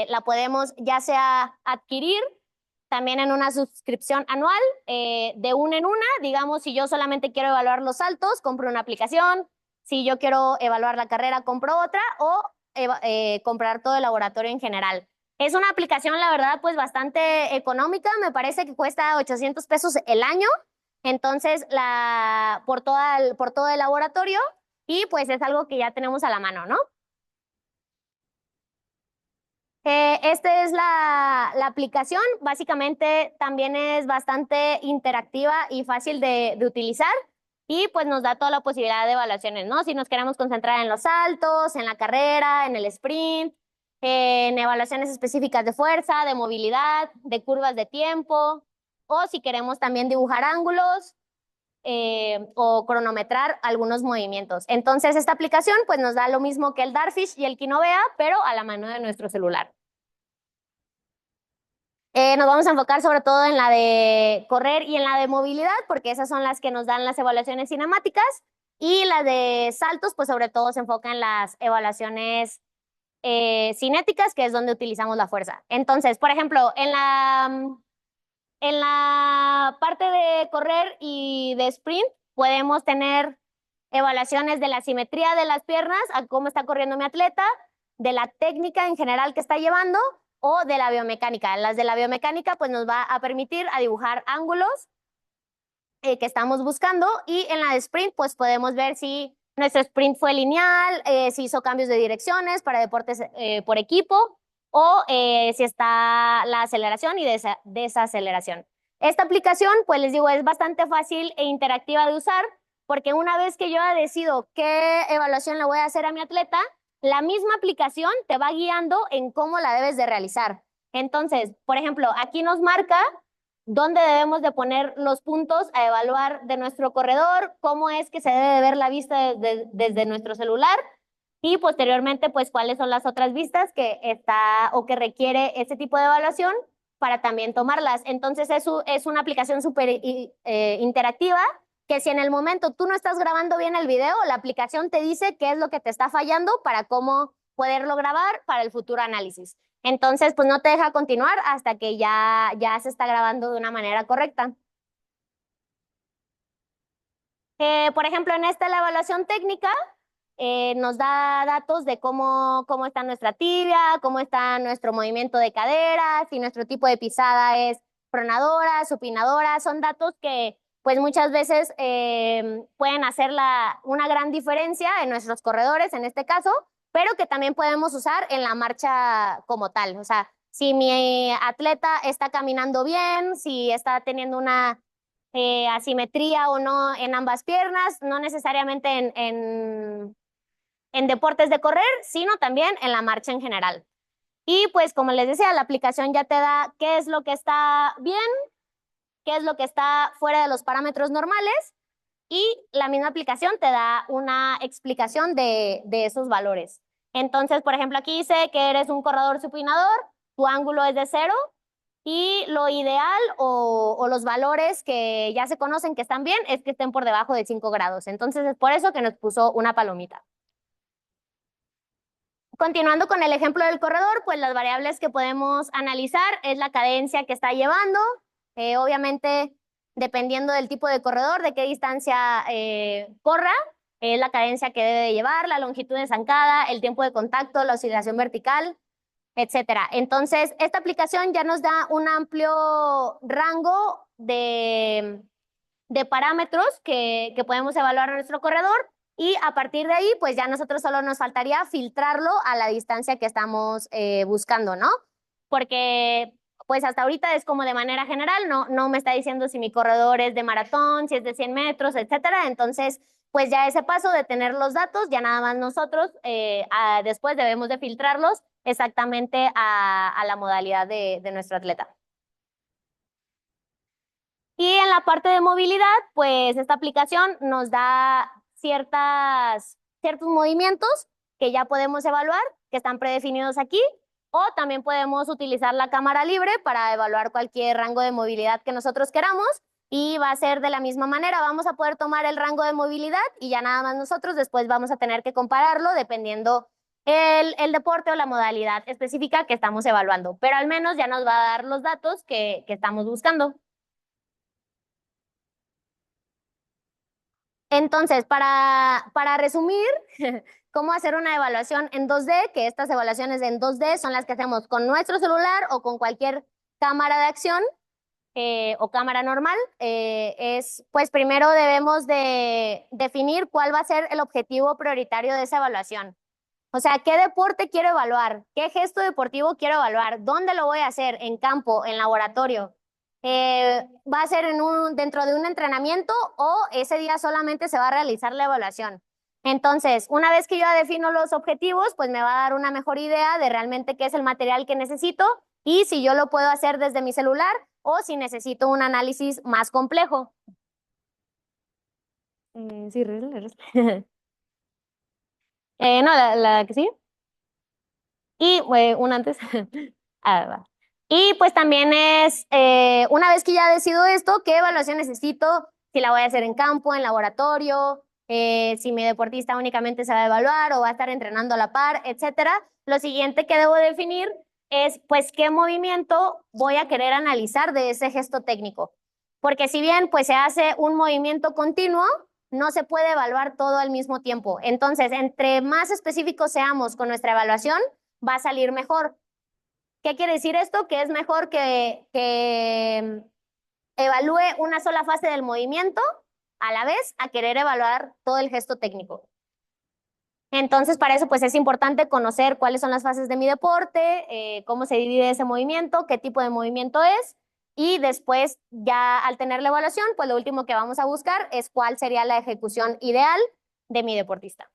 la podemos ya sea adquirir también en una suscripción anual de una en una. Digamos, si yo solamente quiero evaluar los saltos, compro una aplicación. Si yo quiero evaluar la carrera, compro otra o comprar todo el laboratorio en general. Es una aplicación, la verdad, pues bastante económica. Me parece que cuesta 800 pesos el año. Entonces, por todo el laboratorio y pues es algo que ya tenemos a la mano, ¿no? Esta es la aplicación. Básicamente también es bastante interactiva y fácil de utilizar y pues nos da toda la posibilidad de evaluaciones, ¿no? Si nos queremos concentrar en los saltos, en la carrera, en el sprint, en evaluaciones específicas de fuerza, de movilidad, de curvas de tiempo, o si queremos también dibujar ángulos o cronometrar algunos movimientos. Entonces, esta aplicación pues nos da lo mismo que el Darfish y el Kinovea, pero a la mano de nuestro celular. Nos vamos a enfocar sobre todo en la de correr y en la de movilidad, porque esas son las que nos dan las evaluaciones cinemáticas, y la de saltos, pues sobre todo se enfoca en las evaluaciones cinéticas, que es donde utilizamos la fuerza. Entonces, por ejemplo, en la parte de correr y de sprint, podemos tener evaluaciones de la simetría de las piernas, a cómo está corriendo mi atleta, de la técnica en general que está llevando o de la biomecánica. Las de la biomecánica pues nos va a permitir a dibujar ángulos que estamos buscando, y en la de sprint pues podemos ver si nuestro sprint fue lineal, si hizo cambios de direcciones para deportes por equipo o si está la aceleración y desaceleración. Esta aplicación, pues les digo, es bastante fácil e interactiva de usar, porque una vez que yo decido qué evaluación le voy a hacer a mi atleta, la misma aplicación te va guiando en cómo la debes de realizar. Entonces, por ejemplo, aquí nos marca dónde debemos de poner los puntos a evaluar de nuestro corredor, cómo es que se debe ver la vista desde nuestro celular y posteriormente, pues, cuáles son las otras vistas que está o que requiere este tipo de evaluación para también tomarlas. Entonces, eso es una aplicación súper interactiva, que si en el momento tú no estás grabando bien el video, la aplicación te dice qué es lo que te está fallando para cómo poderlo grabar para el futuro análisis. Entonces, pues no te deja continuar hasta que ya se está grabando de una manera correcta. Por ejemplo, en esta la evaluación técnica nos da datos de cómo está nuestra tibia, cómo está nuestro movimiento de cadera, si nuestro tipo de pisada es pronadora, supinadora. Son datos que pues muchas veces pueden hacer una gran diferencia en nuestros corredores, en este caso, pero que también podemos usar en la marcha como tal. O sea, si mi atleta está caminando bien, si está teniendo una asimetría o no en ambas piernas, no necesariamente en deportes de correr, sino también en la marcha en general. Y pues como les decía, la aplicación ya te da qué es lo que está bien, qué es lo que está fuera de los parámetros normales, y la misma aplicación te da una explicación de esos valores. Entonces, por ejemplo, aquí dice que eres un corredor supinador, tu ángulo es de 0, y lo ideal o los valores que ya se conocen que están bien es que estén por debajo de 5 grados. Entonces es por eso que nos puso una palomita. Continuando con el ejemplo del corredor, pues las variables que podemos analizar es la cadencia que está llevando. Obviamente, dependiendo del tipo de corredor, de qué distancia corra, es la cadencia que debe de llevar, la longitud de zancada, el tiempo de contacto, la oscilación vertical, etcétera. Entonces, esta aplicación ya nos da un amplio rango de parámetros que podemos evaluar a nuestro corredor, y a partir de ahí, pues ya nosotros solo nos faltaría filtrarlo a la distancia que estamos buscando, ¿no? Porque pues hasta ahorita es como de manera general, no me está diciendo si mi corredor es de maratón, si es de 100 metros, etcétera. Entonces, pues ya ese paso de tener los datos, ya nada más nosotros después debemos de filtrarlos exactamente a la modalidad de nuestro atleta. Y en la parte de movilidad, pues esta aplicación nos da ciertos movimientos que ya podemos evaluar, que están predefinidos aquí, o también podemos utilizar la cámara libre para evaluar cualquier rango de movilidad que nosotros queramos, y va a ser de la misma manera. Vamos a poder tomar el rango de movilidad y ya nada más nosotros después vamos a tener que compararlo dependiendo el deporte o la modalidad específica que estamos evaluando, pero al menos ya nos va a dar los datos que estamos buscando. Entonces, para resumir, cómo hacer una evaluación en 2D, que estas evaluaciones en 2D son las que hacemos con nuestro celular o con cualquier cámara de acción o cámara normal, pues primero debemos de definir cuál va a ser el objetivo prioritario de esa evaluación. O sea, ¿qué deporte quiero evaluar? ¿Qué gesto deportivo quiero evaluar? ¿Dónde lo voy a hacer? ¿En campo? ¿En laboratorio? ¿Va a ser dentro de un entrenamiento o ese día solamente se va a realizar la evaluación? Entonces, una vez que yo defino los objetivos, pues me va a dar una mejor idea de realmente qué es el material que necesito y si yo lo puedo hacer desde mi celular o si necesito un análisis más complejo. Sí, no, la que sí. Y una antes. Va. Y pues también es, una vez que ya decido esto, ¿qué evaluación necesito? Si la voy a hacer en campo, en laboratorio, si mi deportista únicamente se va a evaluar o va a estar entrenando a la par, etcétera. Lo siguiente que debo definir es, pues, qué movimiento voy a querer analizar de ese gesto técnico. Porque si bien, pues, se hace un movimiento continuo, no se puede evaluar todo al mismo tiempo. Entonces, entre más específicos seamos con nuestra evaluación, va a salir mejor. ¿Qué quiere decir esto? Que es mejor que evalúe una sola fase del movimiento a la vez a querer evaluar todo el gesto técnico. Entonces, para eso, pues es importante conocer cuáles son las fases de mi deporte, cómo se divide ese movimiento, qué tipo de movimiento es, y después, ya al tener la evaluación, pues lo último que vamos a buscar es cuál sería la ejecución ideal de mi deportista.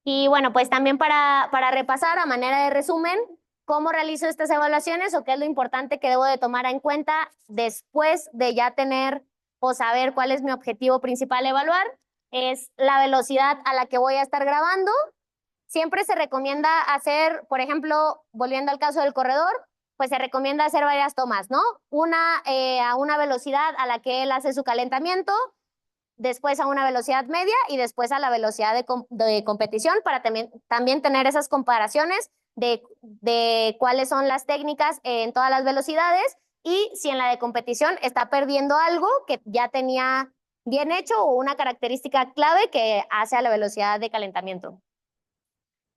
Y bueno, pues también para repasar a manera de resumen, cómo realizo estas evaluaciones o qué es lo importante que debo de tomar en cuenta después de ya tener o saber cuál es mi objetivo principal a evaluar, es la velocidad a la que voy a estar grabando. Siempre se recomienda hacer, por ejemplo, volviendo al caso del corredor, pues se recomienda hacer varias tomas, ¿no? Una a una velocidad a la que él hace su calentamiento, después a una velocidad media y después a la velocidad de competición para también tener esas comparaciones de cuáles son las técnicas en todas las velocidades y si en la de competición está perdiendo algo que ya tenía bien hecho o una característica clave que hace a la velocidad de calentamiento.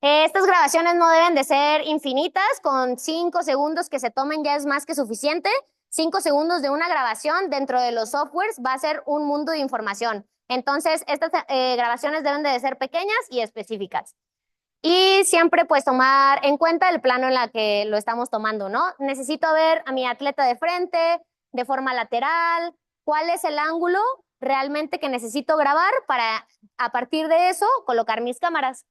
Estas grabaciones no deben de ser infinitas, con 5 segundos que se tomen ya es más que suficiente. 5 segundos de una grabación dentro de los softwares va a ser un mundo de información. Entonces, estas grabaciones deben de ser pequeñas y específicas. Y siempre pues tomar en cuenta el plano en la que lo estamos tomando, ¿no? Necesito ver a mi atleta de frente, de forma lateral, cuál es el ángulo realmente que necesito grabar para a partir de eso colocar mis cámaras.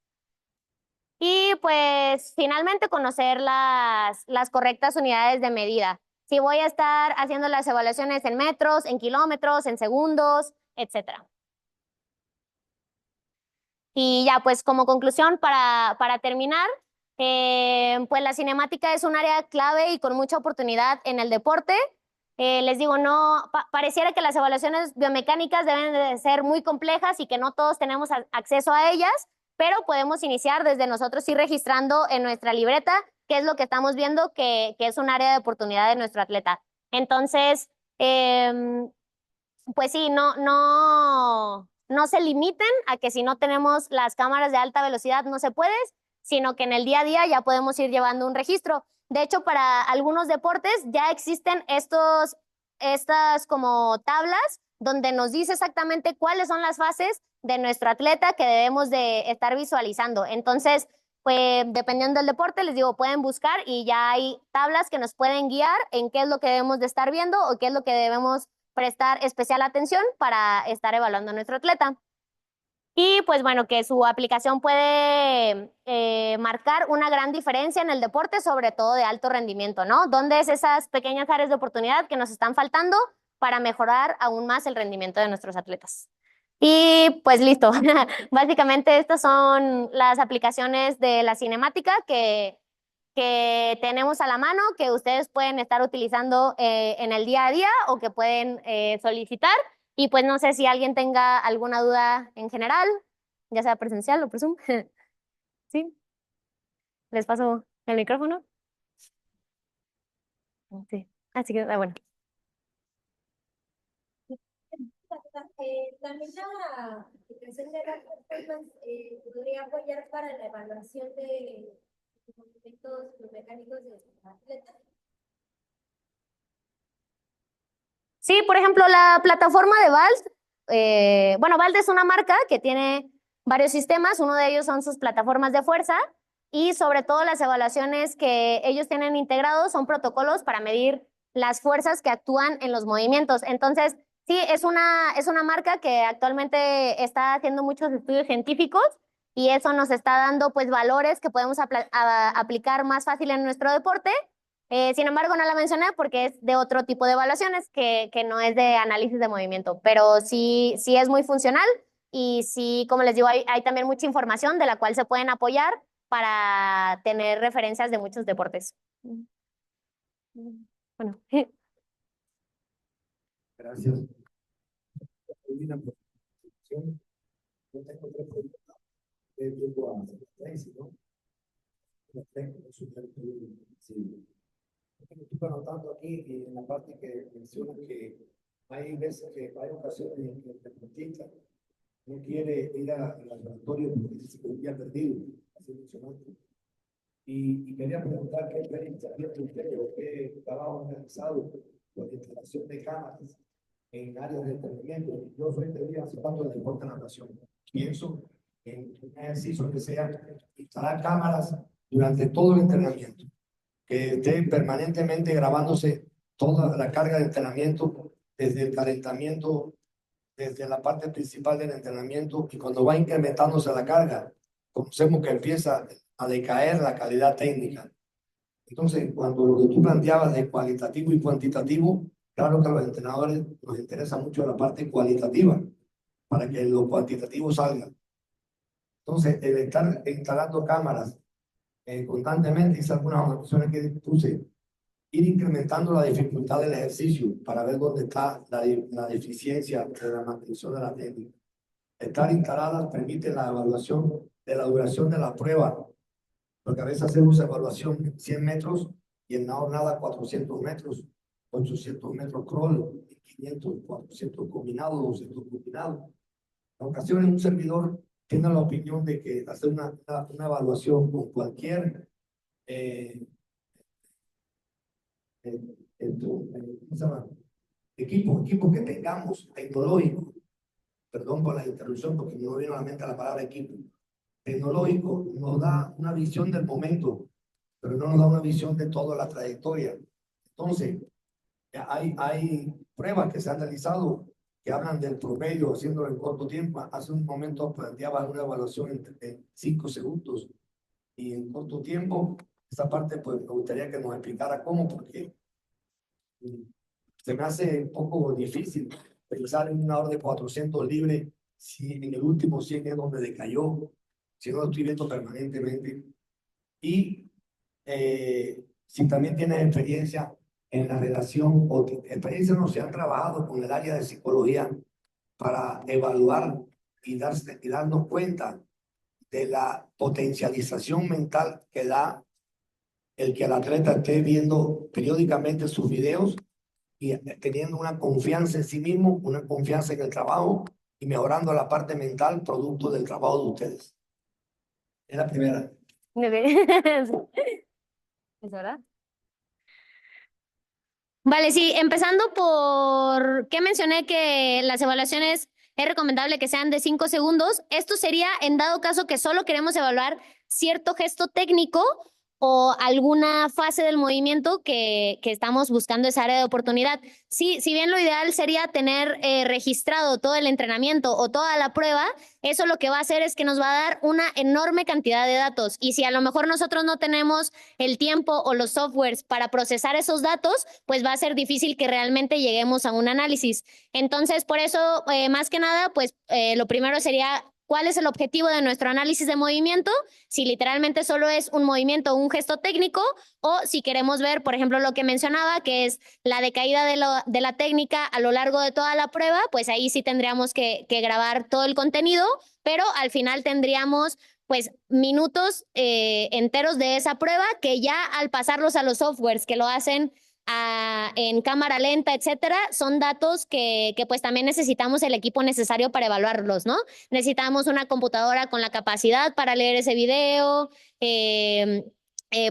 Y pues finalmente conocer las correctas unidades de medida. Si voy a estar haciendo las evaluaciones en metros, en kilómetros, en segundos, etcétera. Y ya, pues como conclusión, para terminar, pues la cinemática es un área clave y con mucha oportunidad en el deporte. Les digo, no, pareciera que las evaluaciones biomecánicas deben de ser muy complejas y que no todos tenemos acceso a ellas, pero podemos iniciar desde nosotros ir registrando en nuestra libreta qué es lo que estamos viendo que es un área de oportunidad de nuestro atleta. Entonces, pues sí, no se limiten a que si no tenemos las cámaras de alta velocidad no se puede, sino que en el día a día ya podemos ir llevando un registro. De hecho, para algunos deportes ya existen estas como tablas donde nos dice exactamente cuáles son las fases de nuestro atleta que debemos de estar visualizando. Entonces, pues dependiendo del deporte, les digo, pueden buscar y ya hay tablas que nos pueden guiar en qué es lo que debemos de estar viendo o qué es lo que debemos prestar especial atención para estar evaluando a nuestro atleta. Y pues bueno, que su aplicación puede marcar una gran diferencia en el deporte, sobre todo de alto rendimiento, ¿no? ¿Dónde es esas pequeñas áreas de oportunidad que nos están faltando para mejorar aún más el rendimiento de nuestros atletas? Y pues listo. Básicamente estas son las aplicaciones de la cinemática que tenemos a la mano, que ustedes pueden estar utilizando en el día a día o que pueden solicitar. Y pues no sé si alguien tenga alguna duda en general, ya sea presencial o por Zoom. ¿Sí? ¿Les paso el micrófono? Sí. Así que, bueno. También la aplicación de Rack Performance podría apoyar para la evaluación de movimientos mecánicos de los atletas. Sí, por ejemplo, la plataforma de Vald, bueno, Vald es una marca que tiene varios sistemas, uno de ellos son sus plataformas de fuerza y sobre todo las evaluaciones que ellos tienen integrados son protocolos para medir las fuerzas que actúan en los movimientos. Entonces, sí, es una marca que actualmente está haciendo muchos estudios científicos y eso nos está dando pues valores que podemos aplicar más fácil en nuestro deporte. Sin embargo, no la mencioné porque es de otro tipo de evaluaciones que no es de análisis de movimiento, pero sí es muy funcional y sí, como les digo, hay también mucha información de la cual se pueden apoyar para tener referencias de muchos deportes. Bueno. Gracias. Una presentación. Yo tengo tres preguntas. Vengo a Tracy, ¿no? Las tres como súper sí. Estoy anotando aquí en la parte que menciona que hay veces que hay ocasiones en que el deportista no quiere ir al laboratorio porque dice que ya perdido, así mencionaste. Y quería preguntar qué experiencia tiene usted o qué trabajo ha realizado con la instalación de cámaras en áreas de entrenamiento. Yo soy participando del deporte de natación. Pienso en un ejercicio que sea instalar cámaras durante todo el entrenamiento, que esté permanentemente grabándose toda la carga de entrenamiento, desde el calentamiento, desde la parte principal del entrenamiento, y cuando va incrementándose la carga, conocemos que empieza a decaer la calidad técnica. Entonces, cuando lo que tú planteabas de cualitativo y cuantitativo, claro que a los entrenadores nos interesa mucho la parte cualitativa, para que lo cuantitativo salga. Entonces, el estar instalando cámaras constantemente, hice algunas opciones que puse, ir incrementando la dificultad del ejercicio para ver dónde está la deficiencia de la mantención de la técnica. Estar instaladas permite la evaluación de la duración de la prueba, porque a veces hacemos evaluación 100 metros y en la jornada 400 metros, 800 metros crawl, 500, 400 combinados, 200 combinados. En ocasiones un servidor tiene la opinión de que hacer una evaluación con cualquier ¿cómo se llama? Equipo que tengamos tecnológico, perdón por la interrupción porque no me vino a la mente la palabra equipo, tecnológico nos da una visión del momento, pero no nos da una visión de toda la trayectoria. Entonces, hay pruebas que se han realizado que hablan del promedio haciéndolo en corto tiempo. Hace un momento planteaba una evaluación en 5 segundos y en corto tiempo. Esa parte pues me gustaría que nos explicara cómo, porque se me hace un poco difícil pensar en una orden de 400 libre si en el último 100 es donde decayó, si no lo estoy viendo permanentemente. Y si también tienes experiencia en la relación, o experiencia no se han trabajado con el área de psicología para evaluar y darnos cuenta de la potencialización mental que da el que el atleta esté viendo periódicamente sus videos y teniendo una confianza en sí mismo, una confianza en el trabajo y mejorando la parte mental producto del trabajo de ustedes. Es la primera. ¿Es verdad? Vale, sí, empezando por qué mencioné que las evaluaciones es recomendable que sean de 5 segundos. Esto sería en dado caso que solo queremos evaluar cierto gesto técnico o alguna fase del movimiento que estamos buscando esa área de oportunidad. Sí, si bien lo ideal sería tener registrado todo el entrenamiento o toda la prueba, eso lo que va a hacer es que nos va a dar una enorme cantidad de datos. Y si a lo mejor nosotros no tenemos el tiempo o los softwares para procesar esos datos, pues va a ser difícil que realmente lleguemos a un análisis. Entonces, por eso, más que nada, pues lo primero sería cuál es el objetivo de nuestro análisis de movimiento, si literalmente solo es un movimiento o un gesto técnico, o si queremos ver, por ejemplo, lo que mencionaba, que es la decaída de la técnica a lo largo de toda la prueba, pues ahí sí tendríamos que grabar todo el contenido, pero al final tendríamos pues minutos enteros de esa prueba que ya al pasarlos a los softwares que lo hacen en cámara lenta, etcétera, son datos que pues también necesitamos el equipo necesario para evaluarlos, ¿no? Necesitamos una computadora con la capacidad para leer ese video,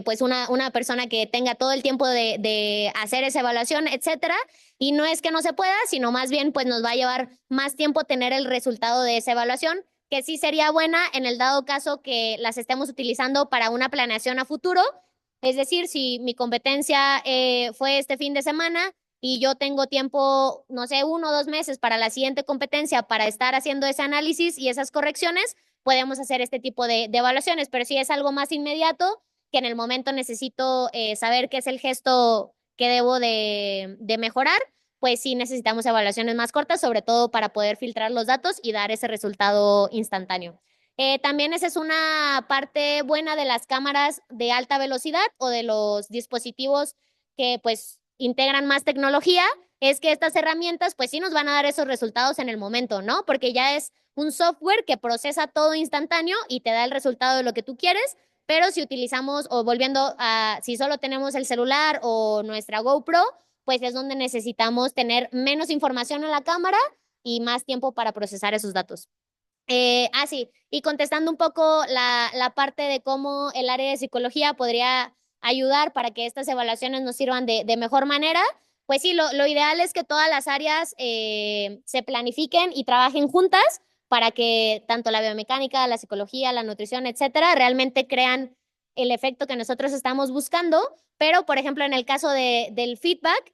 pues una persona que tenga todo el tiempo de hacer esa evaluación, etcétera. Y no es que no se pueda, sino más bien pues nos va a llevar más tiempo tener el resultado de esa evaluación, que sí sería buena en el dado caso que las estemos utilizando para una planeación a futuro. Es decir, si mi competencia fue este fin de semana y yo tengo tiempo, no sé, 1 o 2 meses para la siguiente competencia para estar haciendo ese análisis y esas correcciones, podemos hacer este tipo de evaluaciones. Pero si es algo más inmediato, que en el momento necesito saber qué es el gesto que debo de mejorar, pues sí necesitamos evaluaciones más cortas, sobre todo para poder filtrar los datos y dar ese resultado instantáneo. También esa es una parte buena de las cámaras de alta velocidad o de los dispositivos que pues integran más tecnología, es que estas herramientas pues sí nos van a dar esos resultados en el momento, ¿no? Porque ya es un software que procesa todo instantáneo y te da el resultado de lo que tú quieres, pero si utilizamos o volviendo a, si solo tenemos el celular o nuestra GoPro, pues es donde necesitamos tener menos información en la cámara y más tiempo para procesar esos datos. Sí, y contestando un poco la parte de cómo el área de psicología podría ayudar para que estas evaluaciones nos sirvan de mejor manera, pues sí, lo ideal es que todas las áreas se planifiquen y trabajen juntas para que tanto la biomecánica, la psicología, la nutrición, etcétera, realmente crean el efecto que nosotros estamos buscando. Pero, por ejemplo, en el caso del feedback,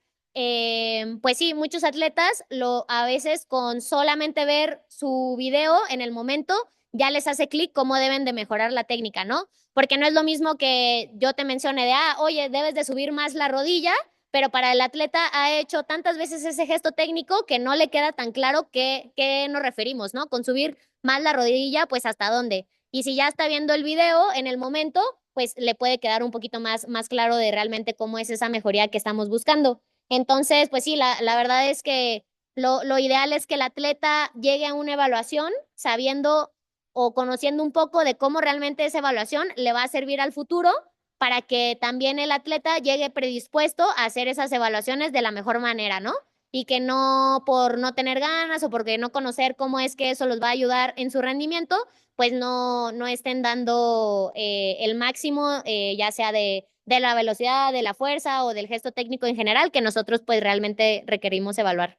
pues sí, muchos atletas a veces con solamente ver su video en el momento ya les hace clic cómo deben de mejorar la técnica, ¿no? Porque no es lo mismo que yo te mencione de, oye, debes de subir más la rodilla, pero para el atleta ha hecho tantas veces ese gesto técnico que no le queda tan claro qué nos referimos, ¿no? Con subir más la rodilla, pues hasta dónde. Y si ya está viendo el video en el momento, pues le puede quedar un poquito más claro de realmente cómo es esa mejoría que estamos buscando. Entonces, pues sí, la verdad es que lo ideal es que el atleta llegue a una evaluación sabiendo o conociendo un poco de cómo realmente esa evaluación le va a servir al futuro para que también el atleta llegue predispuesto a hacer esas evaluaciones de la mejor manera, ¿no? Y que no por no tener ganas o porque no conocer cómo es que eso los va a ayudar en su rendimiento, pues no estén dando el máximo, ya sea de la velocidad, de la fuerza o del gesto técnico en general, que nosotros pues realmente requerimos evaluar.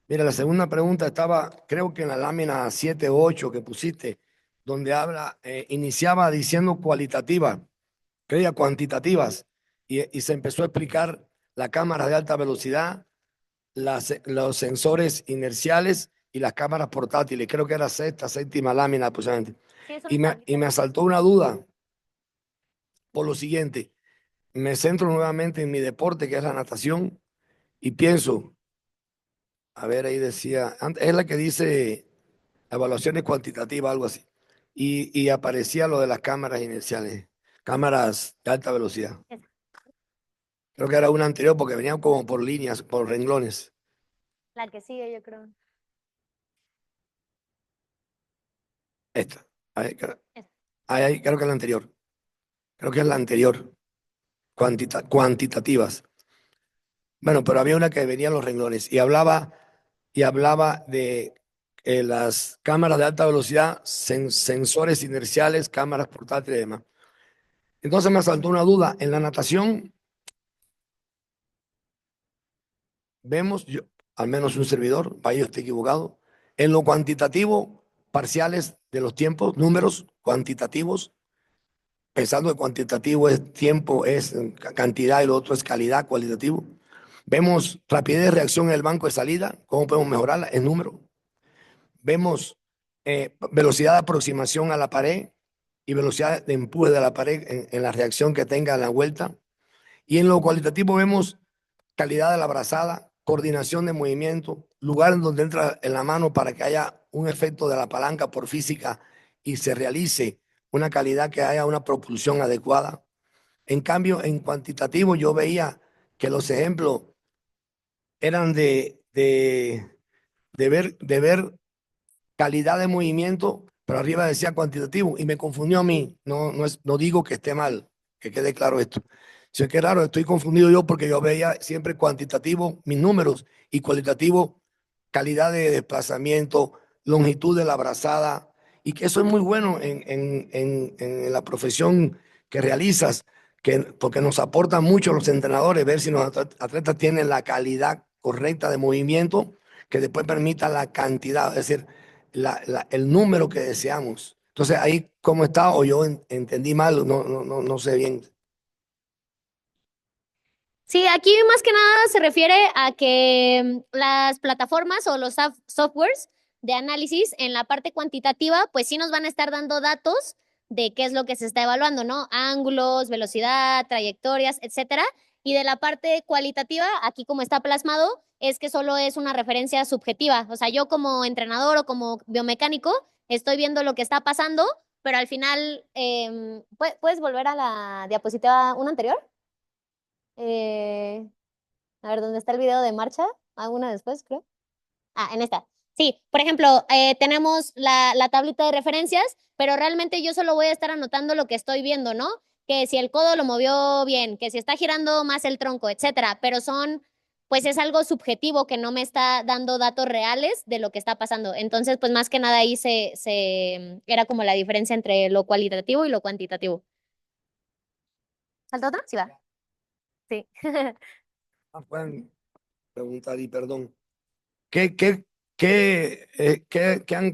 Mira, la segunda pregunta estaba, creo que en la lámina 7 o 8 que pusiste, donde habla, iniciaba diciendo cualitativa, creía cuantitativas, y se empezó a explicar la cámara de alta velocidad, los sensores inerciales y las cámaras portátiles. Creo que era sexta, séptima lámina, posiblemente. Y me asaltó una duda por lo siguiente. Me centro nuevamente en mi deporte, que es la natación, y pienso, a ver, ahí decía, es la que dice evaluaciones cuantitativas, algo así. Y aparecía lo de las cámaras inerciales, cámaras de alta velocidad. Creo que era una anterior porque venían como por líneas, por renglones. La que sigue, yo creo. Esta. Ahí, creo que es la anterior. Creo que es la anterior. Cuantitativas. Bueno, pero había una que venía en los renglones y hablaba de las cámaras de alta velocidad, sensores inerciales, cámaras portátiles y demás. Entonces me asaltó una duda. En la natación vemos, al menos un servidor, vaya, estoy equivocado, en lo cuantitativo, parciales de los tiempos, números cuantitativos, pensando que cuantitativo es tiempo, es cantidad y lo otro es calidad, cualitativo. Vemos rapidez de reacción en el banco de salida, cómo podemos mejorarla en número. Vemos velocidad de aproximación a la pared y velocidad de empuje de la pared en la reacción que tenga en la vuelta. Y en lo cualitativo vemos calidad de la brazada, coordinación de movimiento, lugar en donde entra en la mano para que haya un efecto de la palanca por física y se realice una calidad, que haya una propulsión adecuada. En cambio, en cuantitativo yo veía que los ejemplos eran de ver calidad de movimiento, pero arriba decía cuantitativo y me confundió a mí. No digo que esté mal, que quede claro esto. Si es que raro, estoy confundido yo porque yo veía siempre cuantitativo mis números y cualitativo calidad de desplazamiento, longitud de la brazada, y que eso es muy bueno en la profesión que realizas, porque nos aporta mucho los entrenadores ver si los atletas tienen la calidad correcta de movimiento que después permita la cantidad, es decir, el número que deseamos. Entonces, ahí cómo está, o yo entendí mal, no sé bien. Sí, aquí más que nada se refiere a que las plataformas o los softwares de análisis en la parte cuantitativa, pues sí nos van a estar dando datos de qué es lo que se está evaluando, ¿no? Ángulos, velocidad, trayectorias, etcétera. Y de la parte cualitativa, aquí como está plasmado, es que solo es una referencia subjetiva. O sea, yo como entrenador o como biomecánico estoy viendo lo que está pasando, pero al final, ¿puedes volver a la diapositiva, una anterior? Eh, a ver, ¿dónde está el video de marcha? Una después, creo. En esta. Sí, por ejemplo, tenemos la tablita de referencias, pero realmente yo solo voy a estar anotando lo que estoy viendo, ¿no? Que si el codo lo movió bien, que si está girando más el tronco, etcétera. Pero pues es algo subjetivo que no me está dando datos reales de lo que está pasando. Entonces, pues más que nada ahí era como la diferencia entre lo cualitativo y lo cuantitativo. ¿Falta otra? Sí, va. Sí. Pueden preguntar y perdón. ¿Qué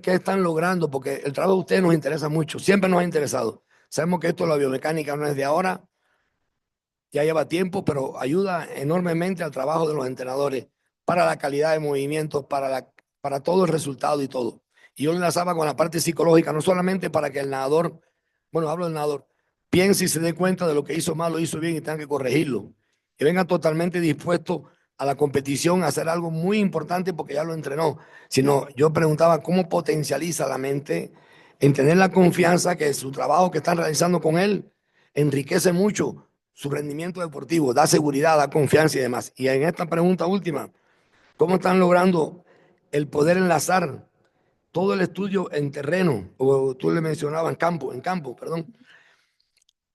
están logrando? Porque el trabajo de ustedes nos interesa mucho, siempre nos ha interesado. Sabemos que esto de la biomecánica no es de ahora, ya lleva tiempo, pero ayuda enormemente al trabajo de los entrenadores para la calidad de movimientos, para todo el resultado y todo. Y yo lo enlazaba con la parte psicológica, no solamente para que el nadador, bueno, hablo del nadador, piense y se dé cuenta de lo que hizo mal, lo hizo bien y tenga que corregirlo. Y venga totalmente dispuesto a la competición, a hacer algo muy importante porque ya lo entrenó. Sino yo preguntaba cómo potencializa la mente en tener la confianza que su trabajo que están realizando con él enriquece mucho su rendimiento deportivo, da seguridad, da confianza y demás. Y en esta pregunta última, ¿cómo están logrando el poder enlazar todo el estudio en terreno, o tú le mencionabas en campo, perdón,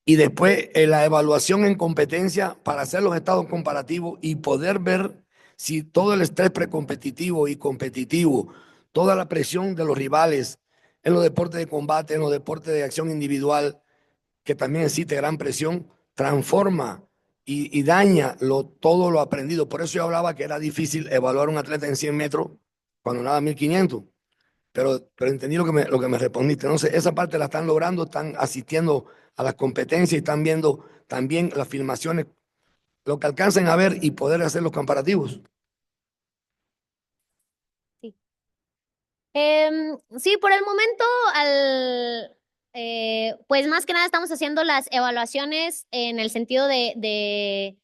y después la evaluación en competencia para hacer los estados comparativos y poder ver si todo el estrés precompetitivo y competitivo, toda la presión de los rivales en los deportes de combate, en los deportes de acción individual, que también existe gran presión, transforma y daña todo lo aprendido. Por eso yo hablaba que era difícil evaluar un atleta en 100 metros cuando nada 1500. Pero entendí lo que me respondiste. Entonces, esa parte la están logrando, están asistiendo a las competencias y están viendo también las filmaciones, lo que alcancen a ver y poder hacer los comparativos. Sí. Sí, por el momento, pues más que nada estamos haciendo las evaluaciones en el sentido de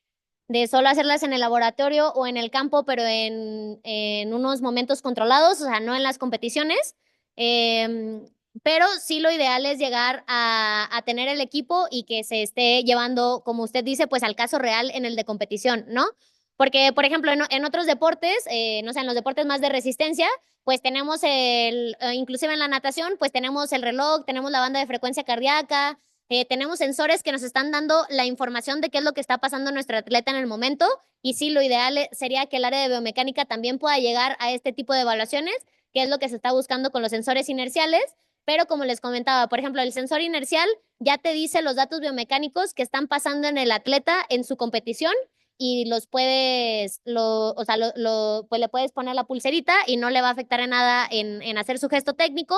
solo hacerlas en el laboratorio o en el campo, pero en unos momentos controlados, o sea, no en las competiciones. Em, pero sí lo ideal es llegar a tener el equipo y que se esté llevando, como usted dice, pues al caso real en el de competición, ¿no? Porque, por ejemplo, en otros deportes, no sé, en los deportes más de resistencia, pues tenemos inclusive en la natación, pues tenemos el reloj, tenemos la banda de frecuencia cardíaca, tenemos sensores que nos están dando la información de qué es lo que está pasando en nuestro atleta en el momento. Y sí, lo ideal sería que el área de biomecánica también pueda llegar a este tipo de evaluaciones, que es lo que se está buscando con los sensores inerciales. Pero como les comentaba, por ejemplo, el sensor inercial ya te dice los datos biomecánicos que están pasando en el atleta en su competición y los puedes, o sea, pues le puedes poner la pulserita y no le va a afectar en nada en hacer su gesto técnico,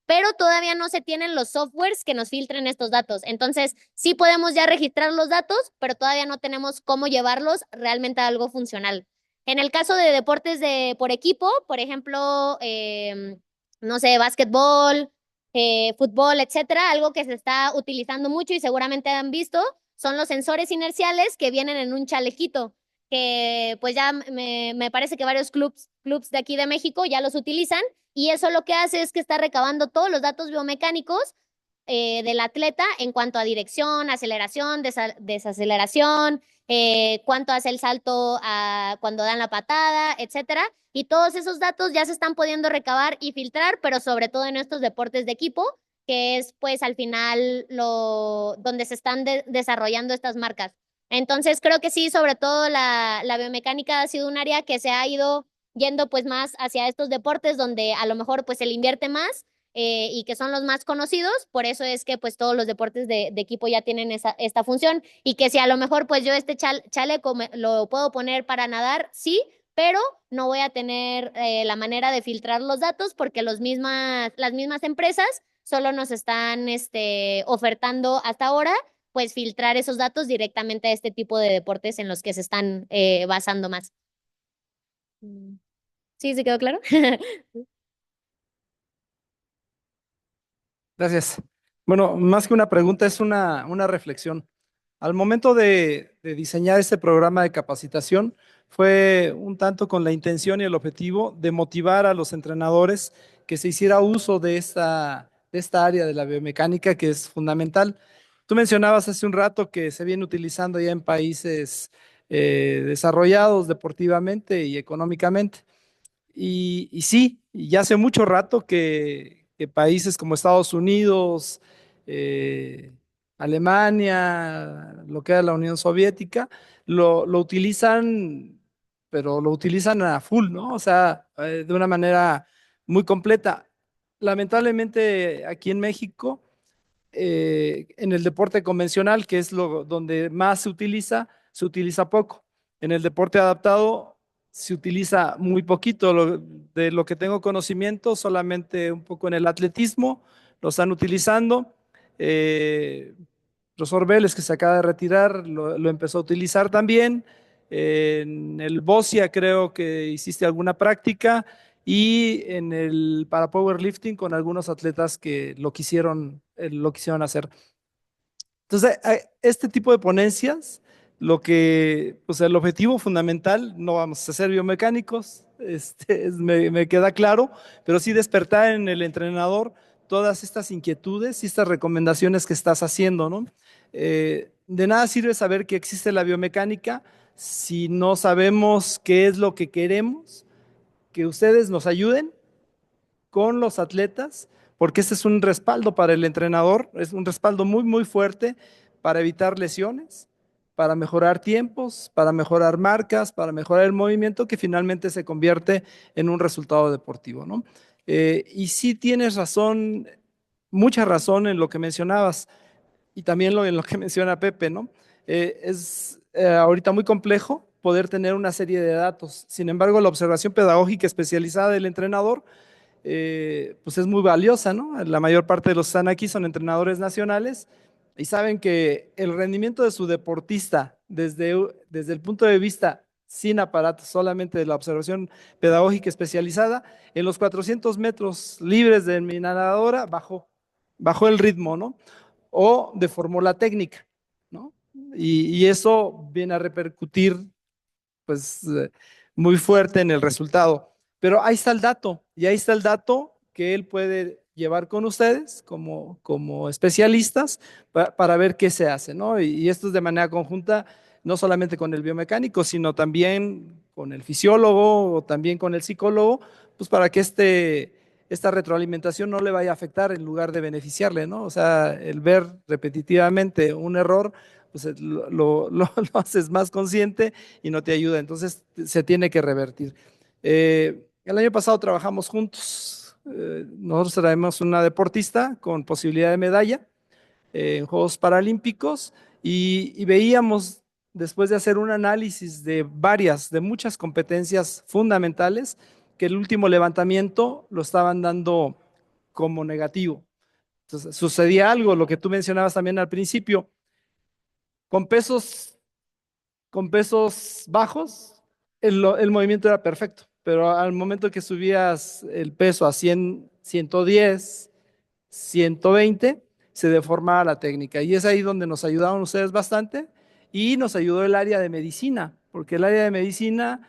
pero todavía no se tienen los softwares que nos filtren estos datos. Entonces, sí podemos ya registrar los datos, pero todavía no tenemos cómo llevarlos realmente a algo funcional. En el caso de deportes por equipo, por ejemplo, no sé, básquetbol, fútbol, etcétera, algo que se está utilizando mucho y seguramente han visto, son los sensores inerciales que vienen en un chalequito, que pues ya me parece que varios clubs de aquí de México ya los utilizan, y eso lo que hace es que está recabando todos los datos biomecánicos del atleta en cuanto a dirección, aceleración, desaceleración, cuánto hace el salto cuando dan la patada, etcétera. Y todos esos datos ya se están pudiendo recabar y filtrar, pero sobre todo en estos deportes de equipo, que es pues al final donde se están desarrollando estas marcas. Entonces creo que sí, sobre todo la biomecánica ha sido un área que se ha ido yendo pues más hacia estos deportes donde a lo mejor pues se le invierte más y que son los más conocidos. Por eso es que pues todos los deportes de equipo ya tienen esta función, y que si a lo mejor pues yo este chaleco lo puedo poner para nadar, sí, pero no voy a tener la manera de filtrar los datos porque las mismas empresas solo nos están ofertando hasta ahora pues filtrar esos datos directamente a este tipo de deportes en los que se están basando más. ¿Sí, se quedó claro? Gracias. Bueno, más que una pregunta, es una reflexión. Al momento de diseñar este programa de capacitación, fue un tanto con la intención y el objetivo de motivar a los entrenadores que se hiciera uso de esta área de la biomecánica, que es fundamental. Tú mencionabas hace un rato que se viene utilizando ya en países desarrollados deportivamente y económicamente. Y sí, ya hace mucho rato que países como Estados Unidos, eh, Alemania, lo que era la Unión Soviética, lo utilizan, pero lo utilizan a full, ¿no? O sea, de una manera muy completa. Lamentablemente aquí en México, en el deporte convencional, que es donde más se utiliza poco. En el deporte adaptado se utiliza muy poquito. De lo que tengo conocimiento, solamente un poco en el atletismo lo están utilizando. Eh, Profesor Vélez, que se acaba de retirar, lo empezó a utilizar también. En el Bocia creo que hiciste alguna práctica, y en el para powerlifting con algunos atletas que lo quisieron hacer. Entonces, este tipo de ponencias, pues el objetivo fundamental, no vamos a ser biomecánicos, me queda claro, pero sí despertar en el entrenador todas estas inquietudes y estas recomendaciones que estás haciendo, ¿no? De nada sirve saber que existe la biomecánica si no sabemos qué es lo que queremos, que ustedes nos ayuden con los atletas, porque este es un respaldo para el entrenador, es un respaldo muy, muy fuerte para evitar lesiones, para mejorar tiempos, para mejorar marcas, para mejorar el movimiento, que finalmente se convierte en un resultado deportivo, ¿no? Y sí tienes razón, mucha razón en lo que mencionabas, y también en lo que menciona Pepe, ¿no? Es ahorita muy complejo poder tener una serie de datos. Sin embargo, la observación pedagógica especializada del entrenador pues es muy valiosa, ¿no? La mayor parte de los que están aquí son entrenadores nacionales y saben que el rendimiento de su deportista desde el punto de vista sin aparatos, solamente de la observación pedagógica especializada, en los 400 metros libres de mi nadadora bajó el ritmo, ¿no? O deformó la técnica, ¿no? Y eso viene a repercutir pues muy fuerte en el resultado. Pero ahí está el dato, y ahí está el dato que él puede llevar con ustedes como especialistas para ver qué se hace, ¿no? Y esto es de manera conjunta, no solamente con el biomecánico, sino también con el fisiólogo o también con el psicólogo, pues para que esta retroalimentación no le vaya a afectar en lugar de beneficiarle, ¿no? O sea, el ver repetitivamente un error, pues lo haces más consciente y no te ayuda. Entonces se tiene que revertir. El año pasado trabajamos juntos. Nosotros traemos una deportista con posibilidad de medalla en Juegos Paralímpicos, y veíamos, después de hacer un análisis de muchas competencias fundamentales, que el último levantamiento lo estaban dando como negativo. Entonces, sucedía algo, lo que tú mencionabas también al principio, con pesos bajos, el movimiento era perfecto, pero al momento que subías el peso a 100, 110, 120, se deformaba la técnica. Y es ahí donde nos ayudaron ustedes bastante y nos ayudó el área de medicina, porque el área de medicina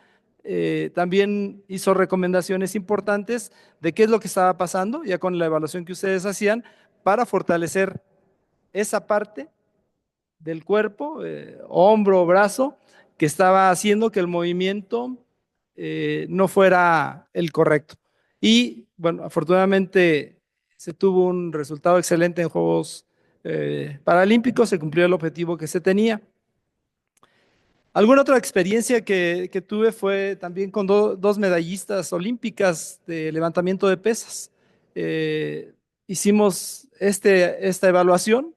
también hizo recomendaciones importantes de qué es lo que estaba pasando, ya con la evaluación que ustedes hacían, para fortalecer esa parte del cuerpo, hombro, brazo, que estaba haciendo que el movimiento no fuera el correcto. Y bueno, afortunadamente se tuvo un resultado excelente en Juegos Paralímpicos, se cumplió el objetivo que se tenía. Alguna otra experiencia que tuve fue también con dos medallistas olímpicas de levantamiento de pesas. Hicimos esta evaluación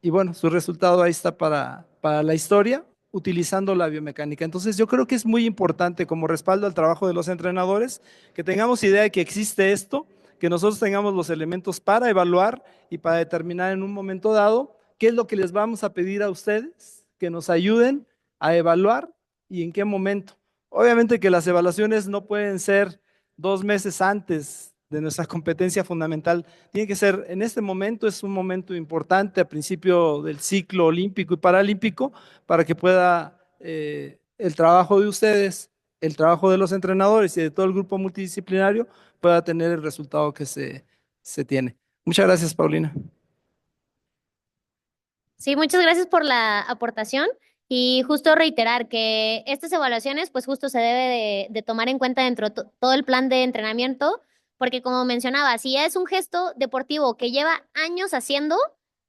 y bueno, su resultado ahí está para la historia, utilizando la biomecánica. Entonces, yo creo que es muy importante como respaldo al trabajo de los entrenadores que tengamos idea de que existe esto, que nosotros tengamos los elementos para evaluar y para determinar en un momento dado qué es lo que les vamos a pedir a ustedes, que nos ayuden a evaluar y en qué momento. Obviamente que las evaluaciones no pueden ser 2 meses antes de nuestra competencia fundamental. Tiene que ser, en este momento es un momento importante a principio del ciclo olímpico y paralímpico para que pueda el trabajo de ustedes, el trabajo de los entrenadores y de todo el grupo multidisciplinario pueda tener el resultado que se tiene. Muchas gracias, Paulina. Sí, muchas gracias por la aportación y justo reiterar que estas evaluaciones pues justo se debe de tomar en cuenta dentro de todo el plan de entrenamiento, porque como mencionaba, si es un gesto deportivo que lleva años haciendo,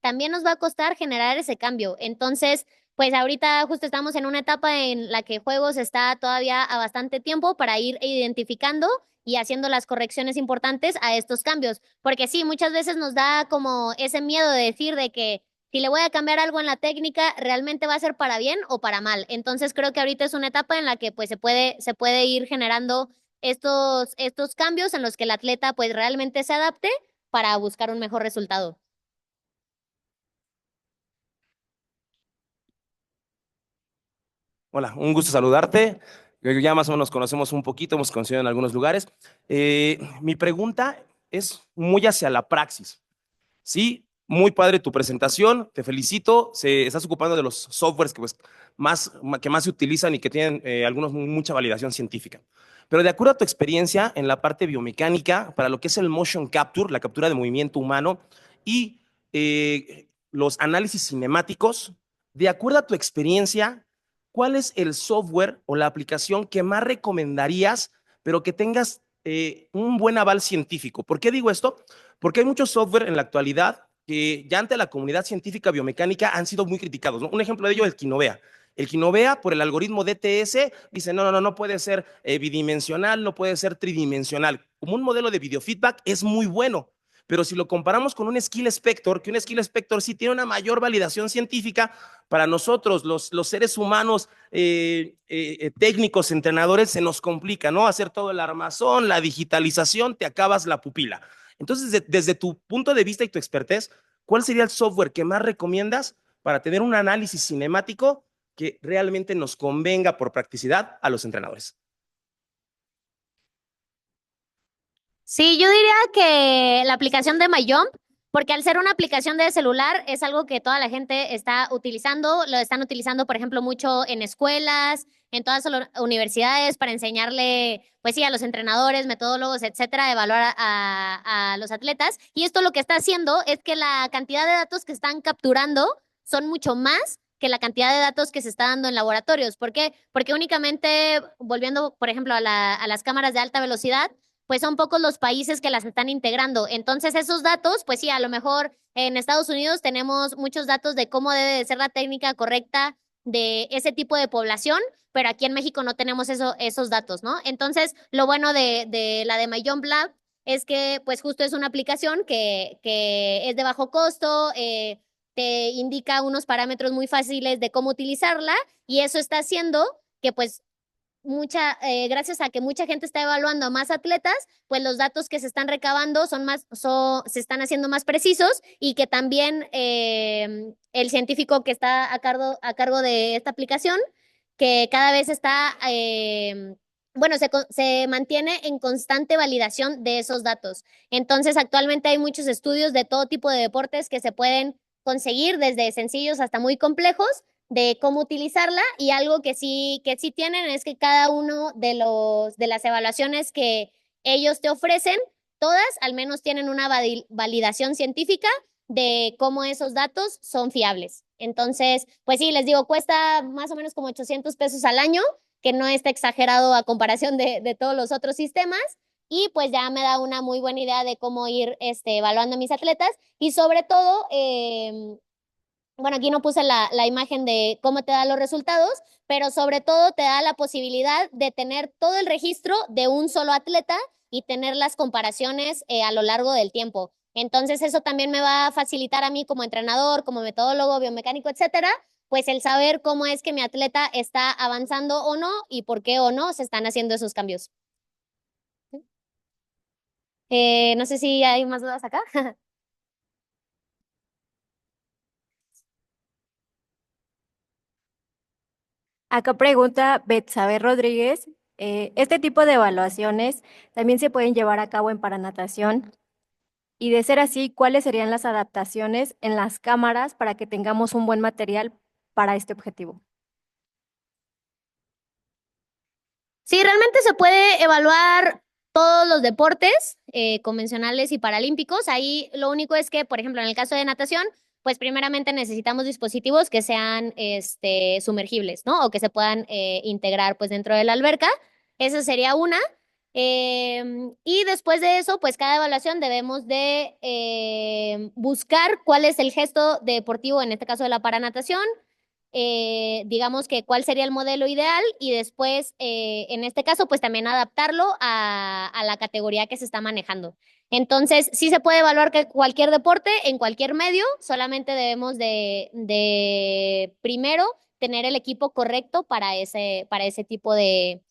también nos va a costar generar ese cambio. Entonces, pues ahorita justo estamos en una etapa en la que juegos está todavía a bastante tiempo para ir identificando y haciendo las correcciones importantes a estos cambios, porque sí, muchas veces nos da como ese miedo de decir de que si le voy a cambiar algo en la técnica, ¿realmente va a ser para bien o para mal? Entonces creo que ahorita es una etapa en la que pues se puede ir generando estos cambios en los que el atleta pues realmente se adapte para buscar un mejor resultado. Hola, un gusto saludarte. Ya más o menos conocemos un poquito, hemos conocido en algunos lugares. Mi pregunta es muy hacia la praxis. Sí, muy padre tu presentación, te felicito. Estás ocupando de los softwares que más se utilizan y que tienen algunos mucha validación científica. Pero de acuerdo a tu experiencia en la parte biomecánica, para lo que es el motion capture, la captura de movimiento humano, y los análisis cinemáticos, de acuerdo a tu experiencia, ¿cuál es el software o la aplicación que más recomendarías, pero que tengas un buen aval científico? ¿Por qué digo esto? Porque hay muchos software en la actualidad que ya ante la comunidad científica biomecánica han sido muy criticados, ¿no? Un ejemplo de ello es el Kinovea. El Kinovea, por el algoritmo DTS, dice, no puede ser bidimensional, no puede ser tridimensional. Como un modelo de biofeedback es muy bueno, pero si lo comparamos con un Skill Spector, que un Skill Spector sí tiene una mayor validación científica, para nosotros, los seres humanos técnicos, entrenadores, se nos complica, ¿no? Hacer todo el armazón, la digitalización, te acabas la pupila. Entonces, desde tu punto de vista y tu expertise, ¿cuál sería el software que más recomiendas para tener un análisis cinemático que realmente nos convenga por practicidad a los entrenadores? Sí, yo diría que la aplicación de MyJump, porque al ser una aplicación de celular es algo que toda la gente está utilizando, lo están utilizando, por ejemplo, mucho en escuelas, en todas las universidades para enseñarle, pues sí, a los entrenadores, metodólogos, etcétera, a evaluar a los atletas. Y esto lo que está haciendo es que la cantidad de datos que están capturando son mucho más que la cantidad de datos que se está dando en laboratorios. ¿Por qué? Porque únicamente, volviendo, por ejemplo, a las cámaras de alta velocidad, pues son pocos los países que las están integrando. Entonces, esos datos, pues sí, a lo mejor en Estados Unidos tenemos muchos datos de cómo debe de ser la técnica correcta de ese tipo de población, pero aquí en México no tenemos esos datos, ¿no? Entonces, lo bueno de la de MyJump Lab es que, pues justo es una aplicación que es de bajo costo, te indica unos parámetros muy fáciles de cómo utilizarla y eso está haciendo que, pues, gracias a que mucha gente está evaluando a más atletas, pues los datos que se están recabando se están haciendo más precisos y que también el científico que está a cargo de esta aplicación, que cada vez está, bueno, se mantiene en constante validación de esos datos. Entonces, actualmente hay muchos estudios de todo tipo de deportes que se pueden conseguir, desde sencillos hasta muy complejos, de cómo utilizarla, y algo que sí tienen es que cada uno de las evaluaciones que ellos te ofrecen, todas al menos tienen una validación científica de cómo esos datos son fiables. Entonces, pues sí, les digo, cuesta más o menos como 800 pesos al año, que no está exagerado a comparación de todos los otros sistemas, y pues ya me da una muy buena idea de cómo ir evaluando a mis atletas, y sobre todo, bueno, aquí no puse la imagen de cómo te da los resultados, pero sobre todo te da la posibilidad de tener todo el registro de un solo atleta y tener las comparaciones a lo largo del tiempo. Entonces eso también me va a facilitar a mí como entrenador, como metodólogo, biomecánico, etcétera, pues el saber cómo es que mi atleta está avanzando o no y por qué o no se están haciendo esos cambios. No sé si hay más dudas acá. Acá pregunta Betsabe Rodríguez, ¿este tipo de evaluaciones también se pueden llevar a cabo en paranatación? Y de ser así, ¿cuáles serían las adaptaciones en las cámaras para que tengamos un buen material para este objetivo? Sí, realmente se puede evaluar todos los deportes convencionales y paralímpicos. Ahí lo único es que, por ejemplo, en el caso de natación, pues primeramente necesitamos dispositivos que sean sumergibles, ¿no? O que se puedan integrar pues dentro de la alberca. Esa sería una. Y después de eso, pues cada evaluación debemos de buscar cuál es el gesto deportivo, en este caso de la paranatación, digamos que cuál sería el modelo ideal, y después, en este caso, pues también adaptarlo a la categoría que se está manejando. Entonces, sí se puede evaluar que cualquier deporte en cualquier medio, solamente debemos de primero tener el equipo correcto para ese tipo de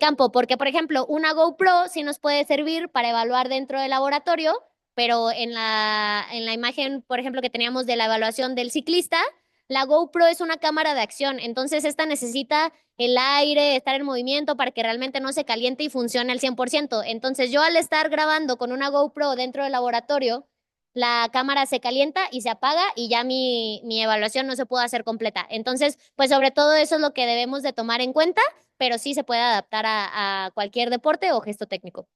campo, porque, por ejemplo, una GoPro sí nos puede servir para evaluar dentro del laboratorio, pero en la imagen, por ejemplo, que teníamos de la evaluación del ciclista, la GoPro es una cámara de acción, entonces esta necesita el aire, estar en movimiento para que realmente no se caliente y funcione al 100%. Entonces yo, al estar grabando con una GoPro dentro del laboratorio, la cámara se calienta y se apaga y ya mi evaluación no se puede hacer completa. Entonces, pues sobre todo eso es lo que debemos de tomar en cuenta, pero sí se puede adaptar a cualquier deporte o gesto técnico.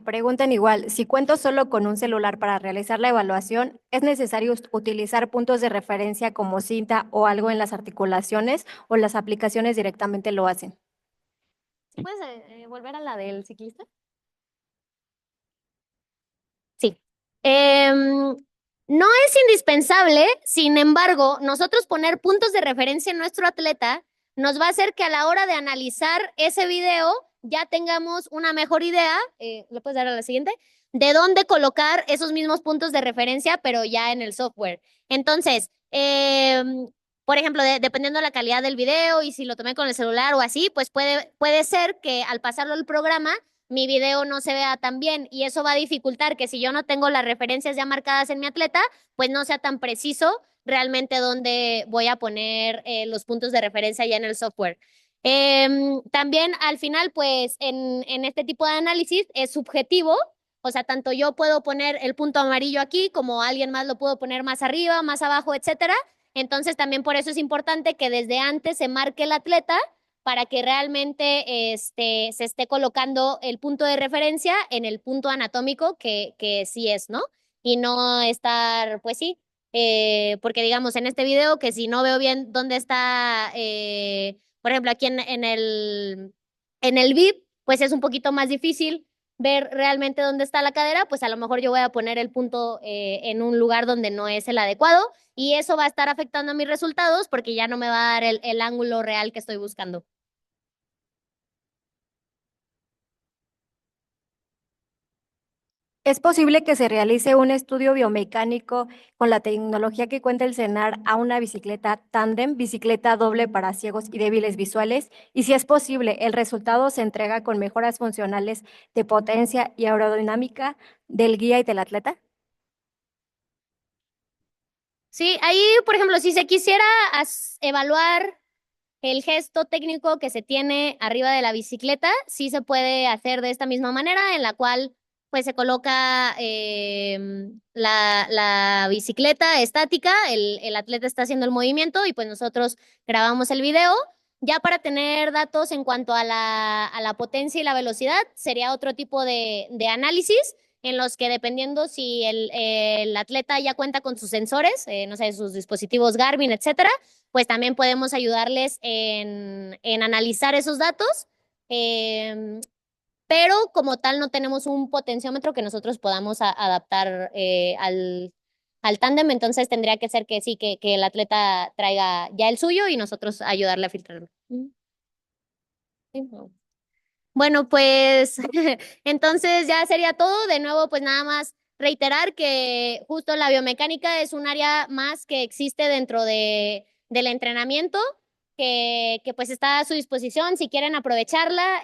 Preguntan igual, si cuento solo con un celular para realizar la evaluación, ¿es necesario utilizar puntos de referencia como cinta o algo en las articulaciones o las aplicaciones directamente lo hacen? ¿Puedes volver a la del ciclista? Sí. No es indispensable, sin embargo, nosotros poner puntos de referencia en nuestro atleta nos va a hacer que a la hora de analizar ese video ya tengamos una mejor idea, ¿le puedes dar a la siguiente? De dónde colocar esos mismos puntos de referencia, pero ya en el software. Entonces, por ejemplo, dependiendo de la calidad del video y si lo tomé con el celular o así, pues puede ser que al pasarlo al programa mi video no se vea tan bien, y eso va a dificultar que, si yo no tengo las referencias ya marcadas en mi atleta, pues no sea tan preciso realmente dónde voy a poner los puntos de referencia ya en el software. También al final, pues en este tipo de análisis es subjetivo, o sea, tanto yo puedo poner el punto amarillo aquí como alguien más lo puedo poner más arriba, más abajo, etcétera. Entonces también por eso es importante que desde antes se marque el atleta, para que realmente se esté colocando el punto de referencia en el punto anatómico que sí es, ¿no? Y no estar, pues sí, porque digamos en este video, que si no veo bien dónde está, por ejemplo, aquí en el VIP, pues es un poquito más difícil ver realmente dónde está la cadera, pues a lo mejor yo voy a poner el punto en un lugar donde no es el adecuado, y eso va a estar afectando a mis resultados porque ya no me va a dar el ángulo real que estoy buscando. ¿Es posible que se realice un estudio biomecánico con la tecnología que cuenta el CENAR a una bicicleta tándem, bicicleta doble para ciegos y débiles visuales? Y si es posible, el resultado se entrega con mejoras funcionales de potencia y aerodinámica del guía y del atleta. Sí, ahí, por ejemplo, si se quisiera evaluar el gesto técnico que se tiene arriba de la bicicleta, sí se puede hacer de esta misma manera, en la cual pues se coloca la bicicleta estática, el atleta está haciendo el movimiento y pues nosotros grabamos el video. Ya para tener datos en cuanto a la potencia y la velocidad, sería otro tipo de análisis en los que dependiendo si el atleta ya cuenta con sus sensores, no sé, sus dispositivos Garmin, etcétera, pues también podemos ayudarles en analizar esos datos. Pero como tal no tenemos un potenciómetro que nosotros podamos adaptar al tándem, entonces tendría que ser que sí, que el atleta traiga ya el suyo y nosotros ayudarle a filtrarlo. Sí, no. Bueno, pues entonces ya sería todo. De nuevo, pues nada más reiterar que justo la biomecánica es un área más que existe dentro del entrenamiento, que pues está a su disposición. Si quieren aprovecharla,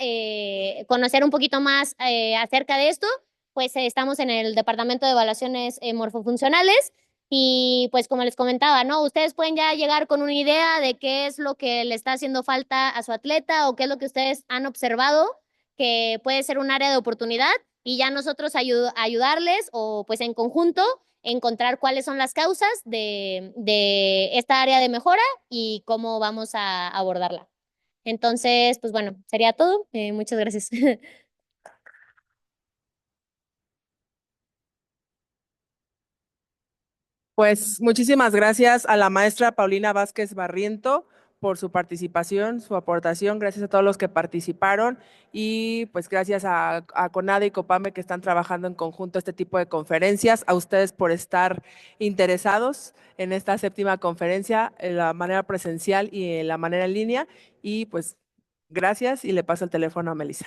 conocer un poquito más acerca de esto, pues estamos en el Departamento de Evaluaciones Morfofuncionales. Y pues como les comentaba, ¿no? Ustedes pueden ya llegar con una idea de qué es lo que le está haciendo falta a su atleta o qué es lo que ustedes han observado que puede ser un área de oportunidad y ya nosotros ayudarles o pues en conjunto encontrar cuáles son las causas de esta área de mejora y cómo vamos a abordarla. Entonces, pues bueno, sería todo. Muchas gracias. Pues muchísimas gracias a la maestra Paulina Vázquez Barriento por su participación, su aportación. Gracias a todos los que participaron y pues gracias a CONADE y COPAME que están trabajando en conjunto este tipo de conferencias. A ustedes por estar interesados en esta 7ª conferencia, en la manera presencial y en la manera en línea. Y pues gracias y le paso el teléfono a Melissa.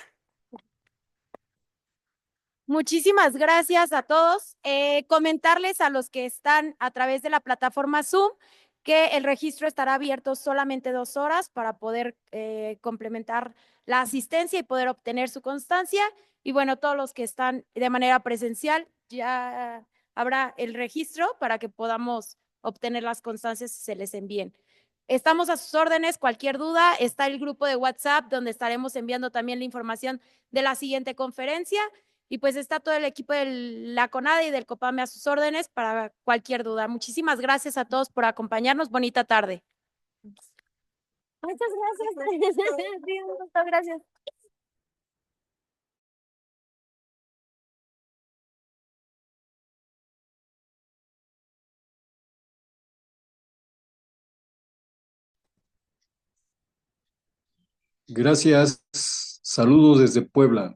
Muchísimas gracias a todos. Comentarles a los que están a través de la plataforma Zoom que el registro estará abierto solamente 2 horas para poder complementar la asistencia y poder obtener su constancia. Y bueno, todos los que están de manera presencial, ya habrá el registro para que podamos obtener las constancias si se les envíen. Estamos a sus órdenes, cualquier duda, está el grupo de WhatsApp donde estaremos enviando también la información de la siguiente conferencia. Y pues está todo el equipo de la CONADE y del COPAME a sus órdenes para cualquier duda. Muchísimas gracias a todos por acompañarnos. Bonita tarde. Muchas gracias. Sí, un gusto, gracias. Gracias. Saludos desde Puebla.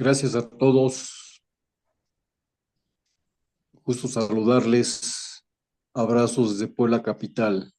Gracias a todos. Gusto saludarles. Abrazos desde Puebla capital.